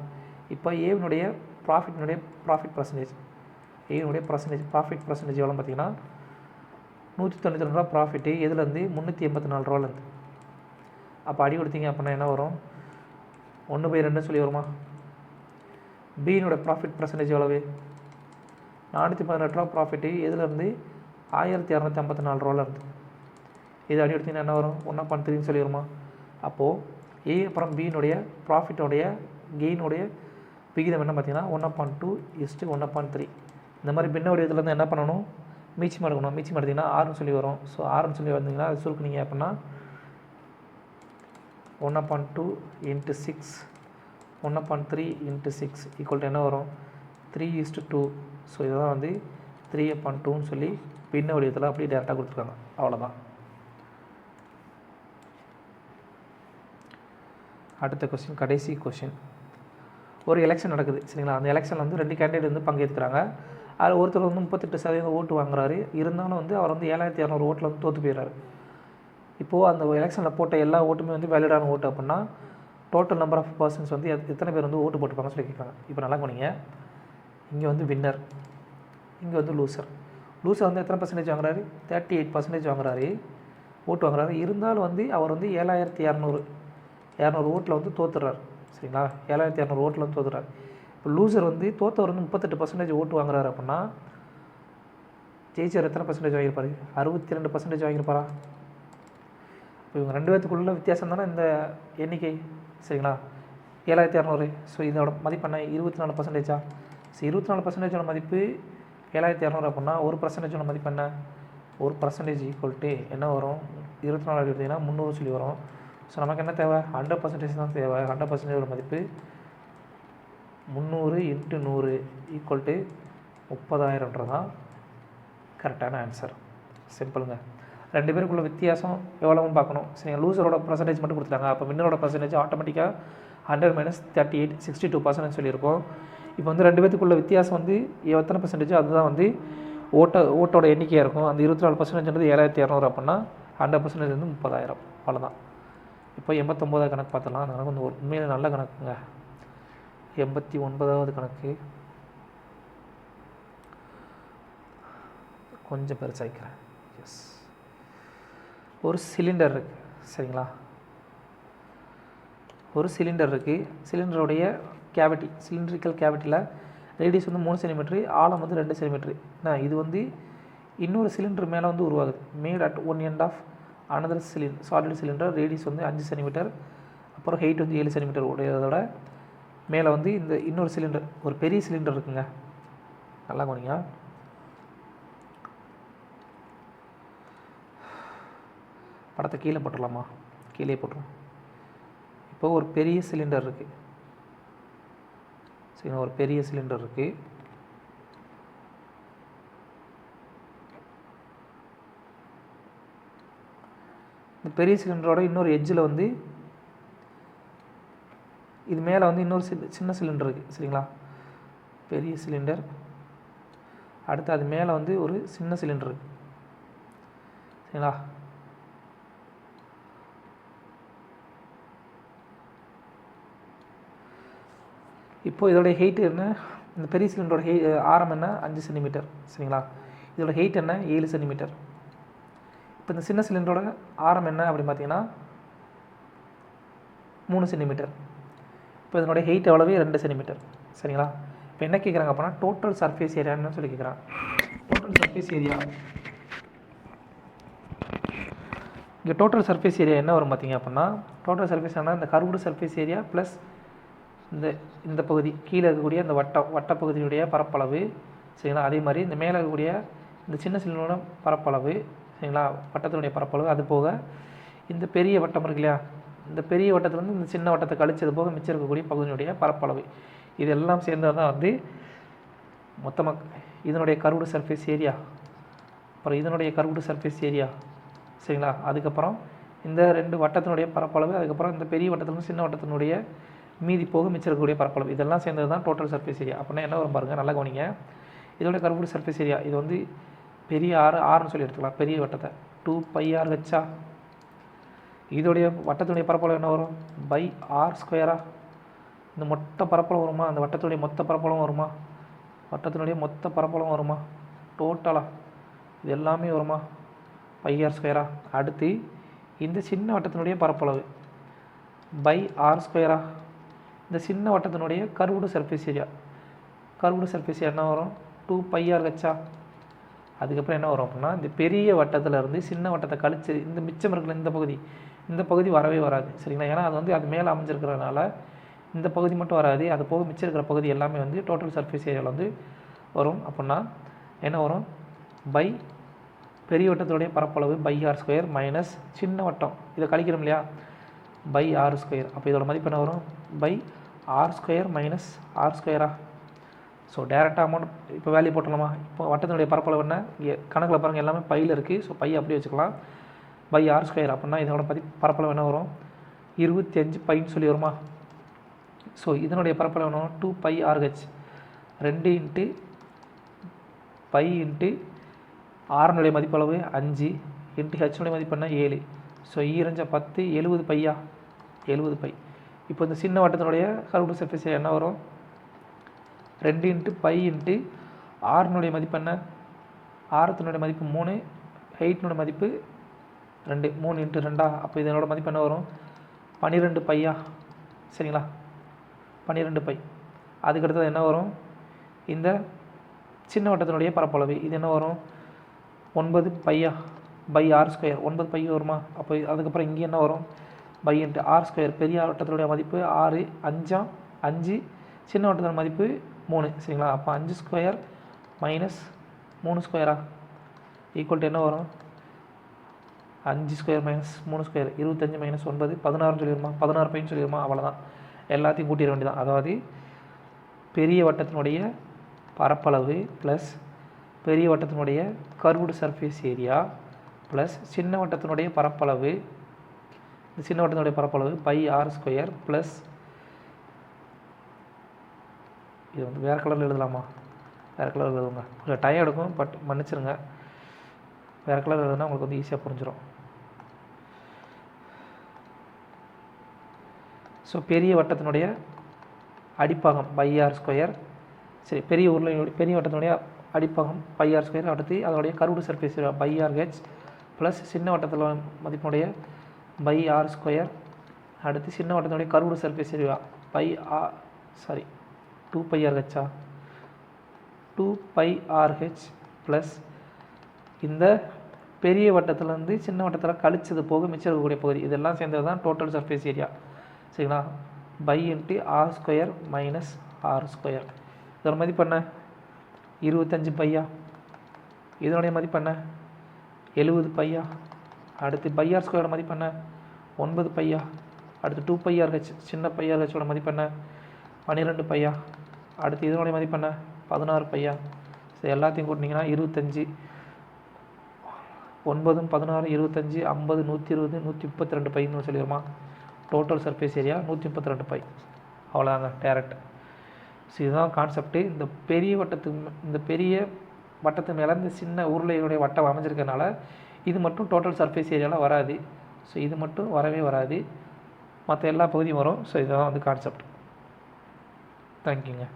இப்போ ஏவினுடைய ப்ராஃபிட் பர்சன்டேஜ், ஏவினுடைய ப்ராஃபிட் பர்சன்டேஜ் எவ்வளோ பார்த்தீங்கன்னா 192 ப்ராஃபிட்டு எதுலேருந்து 384 அப்போ அடி கொடுத்தீங்க அப்படின்னா என்ன வரும், 1/2 சொல்லி வருமா. பியினோட ப்ராஃபிட் பர்சன்டேஜ் எவ்வளவு, 418 ப்ராஃபிட்டு எதுலேருந்து 1254 இது அடி எடுத்திங்கன்னா என்ன வரும், 1.3 சொல்லி வருமா. அப்போது ஏ அப்புறம் பியினுடைய ப்ராஃபிட்டோடைய கெயினுடைய விகிதம் என்ன பார்த்தீங்கன்னா 1.2:1.3. இந்த மாதிரி பின்ன வடிவத்துலேருந்து என்ன பண்ணணும், மீச்சம் எடுக்கணும். மீச்சம் எடுத்திங்கன்னா 6 சொல்லி வரும். ஸோ 6 சொல்லி வந்தீங்கன்னா அது சுருக்குனீங்க அப்படின்னா 1.2 × 6 1.3 × 6 ஈக்குவல் என்ன வரும், 3:2. ஸோ இதெல்லாம் வந்து 3/2ன்னு சொல்லி பின்ன வடிவத்தில் அப்படியே டேரெக்டாக கொடுத்துருக்காங்க. அவ்வளோதான். அடுத்த கொஸ்டின், கடைசி கொஸ்டின். ஒரு எலெக்ஷன் நடக்குது சரிங்களா. அந்த எலெக்ஷனில் வந்து 2 கேண்டிடேட் வந்து பங்கேற்கிறாங்க. அதில் ஒருத்தர் வந்து 38% ஓட்டு வாங்குறாரு. இருந்தாலும் வந்து அவர் வந்து 7200 ஓட்டில் வந்து தோற்று போயிடுறாரு. இப்போது அந்த எலெக்ஷனில் போட்ட எல்லா ஓட்டுமே வந்து வேலிடான ஓட்டு அப்படின்னா டோட்டல் நம்பர் ஆஃப் பர்சன்ஸ் வந்து எத்தனை பேர் வந்து ஓட்டு போட்டுப்பாங்கன்னு சொல்லி கேட்குறாங்க. இப்போ நல்லா கவனிங்க, இங்கே வந்து வின்னர், இங்கே வந்து லூசர். லூசர் வந்து எத்தனை பர்சன்டேஜ் வாங்குறாரு, 38% வாங்குறாரு, ஓட்டு வாங்குறாரு. இருந்தாலும் வந்து அவர் வந்து 7200 ஓட்டில் வந்து தோற்றுறாரு. சரிங்களா. 7200 ஓட்டில் வந்து தோற்றுறாரு. இப்போ லூசர் வந்து தோற்றவர் வந்து 38% ஓட்டு வாங்குறாரு அப்படின்னா ஜெயிச்சர் எத்தனை பர்சன்டேஜ் வாங்கியிருப்பாரு, 62% வாங்கியிருப்பாரா. இப்போ இவங்க 2 பேர்த்துக்குள்ள வித்தியாசம் தானே இந்த எண்ணிக்கை. சரிங்களா. 7200. ஸோ இதோட மதிப்பு என்ன, 24%. ஸோ 24% மதிப்பு 7200 அப்படின்னா 1% மதிப்பு என்ன, 1% ஈக்குவல் என்ன வரும், 24 எடுத்திங்கன்னா 300 சொல்லி வரும். ஸோ நமக்கு என்ன தேவை, 100% தான் தேவை. 100% மதிப்பு 300 × 100 ஈக்குவல் 30,000 தான் கரெக்டான ஆன்சர். சிம்பிளுங்க. 2 பேருக்குள்ள வித்தியாசம் எவ்வளோன்னு பார்க்கணும். சரி, லூசரோட பர்சன்டேஜ் மட்டும் கொடுத்துட்டாங்க. அப்போ வின்னரோட பர்சன்டேஜ் ஆட்டோமேட்டிக்காக 100 - 38 62% சொல்லியிருக்கோம். இப்போ வந்து 2 பேருக்குள்ள வித்தியாசம் வந்து எத்தனை பர்சன்டேஜோ அதுதான் வந்து ஓட்டோட எண்ணிக்கையாக இருக்கும். அந்த 24% 7200 அப்படின்னா 100% வந்து 30,000. அவ்வளோதான். இப்போ 89வது கணக்கு பார்த்துலாம். அந்த கணக்கு வந்து உண்மையிலே நல்ல கணக்குங்க. 89வது கணக்கு கொஞ்சம் பெருசாகிக்கிறேன். எஸ், ஒரு சிலிண்டர் இருக்குது சரிங்களா. ஒரு சிலிண்டர் இருக்குது. சிலிண்டருடைய கேவிட்டி, சிலிண்ட்ரிக்கல் கேவிட்டியில் ரேடியஸ் வந்து 3 சென்டிமீட்ரு, ஆழம் வந்து 2 சென்டிமீட்ரு. இது வந்து இன்னொரு சிலிண்டர் மேலே வந்து உருவாகுது. Made at one end of another solid cylinder. Radius வந்து 5 சென்டிமீட்டர், அப்புறம் ஹைட் வந்து 7 சென்டிமீட்டர் உடையதோட மேலே வந்து இந்த இன்னொரு சிலிண்டர், ஒரு பெரிய சிலிண்டர் இருக்குங்க. நல்லா கவனிங்க. படத்தை கீழே போட்டுடலாமா, கீழே போட்டுரும். இப்போ ஒரு பெரிய சிலிண்டர் இருக்குது சரி, ஒரு பெரிய சிலிண்டர் இருக்குது. இந்த பெரிய சிலிண்டரோட இன்னொரு எட்ஜில் வந்து இது மேலே வந்து இன்னொரு சின்ன சிலிண்டர் இருக்குது சரிங்களா. பெரிய சிலிண்டர், அடுத்து அது மேலே வந்து ஒரு சின்ன சிலிண்டர் இருக்குது சரிங்களா. இப்போது இதோடைய ஹெயிட் என்ன, இந்த பெரிய சிலிண்டரோட ஆரம் என்ன 5 சென்டிமீட்டர் சரிங்களா. இதோட ஹெயிட் என்ன 7 சென்டிமீட்டர். இப்போ இந்த சின்ன சிலிண்டரோட ஆரம் என்ன அப்படின்னு பார்த்தீங்கன்னா 3 சென்டிமீட்டர். இப்போ இதனுடைய ஹெயிட் எவ்வளவு 2 சென்டிமீட்டர் சரிங்களா. இப்போ என்ன கேட்குறாங்க அப்படின்னா டோட்டல் சர்ஃபேஸ் ஏரியான்னு சொல்லி கேட்குறாங்க. டோட்டல் சர்ஃபேஸ் ஏரியா, இங்கே டோட்டல் சர்ஃபேஸ் ஏரியா என்ன வரும் பார்த்தீங்க அப்படின்னா டோட்டல் சர்ஃபேஸ் ஆனால் இந்த கர்வ்டு சர்ஃபேஸ் ஏரியா ப்ளஸ் இந்த பகுதி கீழே இருக்கக்கூடிய இந்த வட்ட பகுதியுடைய பரப்பளவு சரிங்களா. அதே மாதிரி இந்த மேலே இருக்கக்கூடிய இந்த சின்ன சிலிண்டரோட பரப்பளவு சரிங்களா, வட்டத்தினுடைய பரப்பளவு, அது போக இந்த பெரிய வட்டம் இருக்கு இல்லையா, இந்த பெரிய வட்டத்துலேருந்து இந்த சின்ன வட்டத்தை கழிச்சது போக மிச்சம் இருக்கக்கூடிய பகுதியினுடைய பரப்பளவு, இதெல்லாம் சேர்ந்தது தான் வந்து மொத்தமாக இதனுடைய கர்வ்டு சர்ஃபேஸ் ஏரியா. அப்புறம் இதனுடைய கர்வ்டு சர்ஃபேஸ் ஏரியா சரிங்களா. அதுக்கப்புறம் இந்த 2 வட்டத்தினுடைய பரப்பளவு, அதுக்கப்புறம் இந்த பெரிய வட்டத்திலிருந்து சின்ன வட்டத்தினுடைய மீதி போக மிச்சம் இருக்கக்கூடிய பரப்பளவு, இதெல்லாம் சேர்ந்தது தான் டோட்டல் சர்ஃபேஸ் ஏரியா. அப்படின்னா என்ன வரும் பாருங்கள், நல்லா கவனிங்க. இதோட கர்வ்டு சர்ஃபேஸ் ஏரியா இது வந்து பெரிய ஆறுன்னு சொல்லி எடுத்துக்கலாம், பெரிய வட்டத்தை 2πr/h. இதோடைய வட்டத்தினுடைய பரப்பளவு என்ன வரும் பை r ஸ்கொயரா. இந்த மொத்த பரப்பளவு வருமா, அந்த வட்டத்தினுடைய மொத்த பரப்பளவும் வருமா, வட்டத்தினுடைய மொத்த பரப்பளவும் வருமா, டோட்டலாக இது எல்லாமே வருமா πr ஸ்கொயரா. அடுத்து இந்த சின்ன வட்டத்தினுடைய பரப்பளவு பை r ஸ்கொயரா. இந்த சின்ன வட்டத்தினுடைய curved surface area, curved surface area என்ன வரும் 2πr/h. அதுக்கப்புறம் என்ன வரும் அப்படின்னா இந்த பெரிய வட்டத்திலேருந்து சின்ன வட்டத்தை கழிச்சு இந்த மிச்சம் இருக்கிற இந்த பகுதி வரவே வராது சரிங்களா. ஏன்னா அது வந்து அது மேலே அமைஞ்சிருக்கிறதுனால இந்த பகுதி மட்டும் வராது, அது போக மிச்சம் இருக்கிற பகுதி எல்லாமே வந்து டோட்டல் சர்ஃபேஸ் ஏரியாவில் வந்து வரும். அப்படின்னா என்ன வரும் பை பெரிய வட்டத்துடைய பரப்பளவு பை r ஸ்கொயர் மைனஸ் சின்ன வட்டம் இதை கழிக்கிறோம் இல்லையா பை r ஸ்கொயர். அப்போ இதோட மதிப்பு என்ன வரும் pi r square minus r ஸ்கொயரா. ஸோ டேரெக்டாக அமௌண்ட் இப்போ வேல்யூ போட்டலாமா. இப்போ வட்டத்தினுடைய பரப்பளவு என்ன இங்கே கணக்கில் பாருங்கள் எல்லாமே பையில் இருக்குது. ஸோ பை அப்படியே வச்சுக்கலாம் பை r ஸ்கொயர். அப்படின்னா இதோட பரப்பளவு என்ன வரும் 25 பைன்னு சொல்லி வருமா. ஸோ இதனுடைய பரப்பளவு என்ன வரும் 2πr/h 2 இன்ட்டு பை இன்ட்டு ஆறுனுடைய மதிப்பளவு 5 இன்ட்டு ஹெச்னுடைய மதிப்பு என்ன 7. ஸோ 2×10 70 பையா 70 பை. இப்போ இந்த சின்ன வட்டத்தினுடைய கர்வ்டு சர்ஃபேஸ் என்ன வரும் 2 இன்ட்டு பை இன்ட்டு ஆறுனுடைய மதிப்பு என்ன, ஆரத்தினுடைய மதிப்பு 3, ஹெயிட்னுடைய மதிப்பு 2, 3 இன்ட்டு 2. அப்போ இதனோட மதிப்பு என்ன வரும் 12 பையா சரிங்களா, 12 பை. அதுக்கடுத்தது என்ன வரும் இந்த சின்ன வட்டத்தினுடைய பரப்பளவு இது என்ன வரும் 9 பையா பை r ஸ்கொயர் 9 பை வருமா. அப்போ அதுக்கப்புறம் இங்கே என்ன வரும் பை இன்ட்டு r ஸ்கொயர். பெரிய வட்டத்தினுடைய மதிப்பு 6, 5 சின்ன வட்டத்தோட மதிப்பு 3 சரிங்களா. அப்போ 5 ஸ்கொயர் மைனஸ் 3 ஸ்கொயரா ஈக்குவல் டு என்ன வரும் 5 ஸ்கொயர் மைனஸ் 3 ஸ்கொயர் 25 மைனஸ் 9 16 சொல்லிடுமா, 16 பைன்னு சொல்லிடுமா. அவ்வளோதான், எல்லாத்தையும் கூட்டிட வேண்டியதான். அதாவது பெரிய வட்டத்தினுடைய பரப்பளவு ப்ளஸ் பெரிய வட்டத்தினுடைய கர்வ்டு சர்ஃபேஸ் ஏரியா ப்ளஸ் சின்ன வட்டத்தினுடைய பரப்பளவு, இந்த சின்ன வட்டத்தினுடைய பரப்பளவு பை r ஸ்கொயர் ப்ளஸ் இது வந்து வேறு கலரில் எழுதலாமா, வேறு கலரில் எழுதுங்க, கொஞ்சம் டைம் எடுக்கும், பட் மன்னிச்சிருங்க. வேறு கலர் எழுதுனா உங்களுக்கு வந்து ஈஸியாக புரிஞ்சிடும். ஸோ பெரிய வட்டத்தினுடைய அடிப்பாகம் பை r ஸ்கொயர் சரி, பெரிய வட்டத்தினுடைய அடிப்பாகம் பை r ஸ்கொயர். அடுத்து அதனுடைய curved surface area pi r/h plus சின்ன வட்டத்தில் மதிப்பினுடைய பை r ஸ்கொயர். அடுத்து சின்ன வட்டத்தினுடைய curved surface area pi 2πr/h 2πr/h plus இந்த பெரிய வட்டத்திலேருந்து சின்ன வட்டத்தில் கழிச்சது போக மிச்சம் இருக்கக்கூடிய பகுதி, இதெல்லாம் சேர்ந்தது தான் டோட்டல் சர்ஃபேஸ் ஏரியா சரிங்களா. Pi into r square minus r square. இதோட மதிப்பு என்ன 25 பையா. இதனுடைய மதிப்பு என்ன 70 பையா. அடுத்து பை r ஸ்கொயரோட மதிப்பு என்ன 9 பையா. அடுத்து 2πr/h சின்ன πr/h மதிப்பு என்ன 12 பையா. அடுத்து இதனுடைய மதிப்பு என்ன 16 பையா. ஸோ எல்லாத்தையும் கூட்டினீங்கன்னா 25 9 16 25 50 120 132 பைன்னு சொல்லிடுமா. Total surface area 132 pi. அவ்வளோதாங்க டேரக்ட். ஸோ இதுதான் கான்செப்ட்டு. இந்த பெரிய வட்டத்து மேலே இந்த சின்ன உருளையுடைய வட்டம் அமைஞ்சிருக்கனால இது மட்டும் டோட்டல் சர்ஃபேஸ் ஏரியாவில் வராது. ஸோ இது மட்டும் வரவே வராது, மற்ற எல்லா பகுதியும் வரும். ஸோ இதுதான் வந்து கான்செப்ட். தேங்க்யூங்க.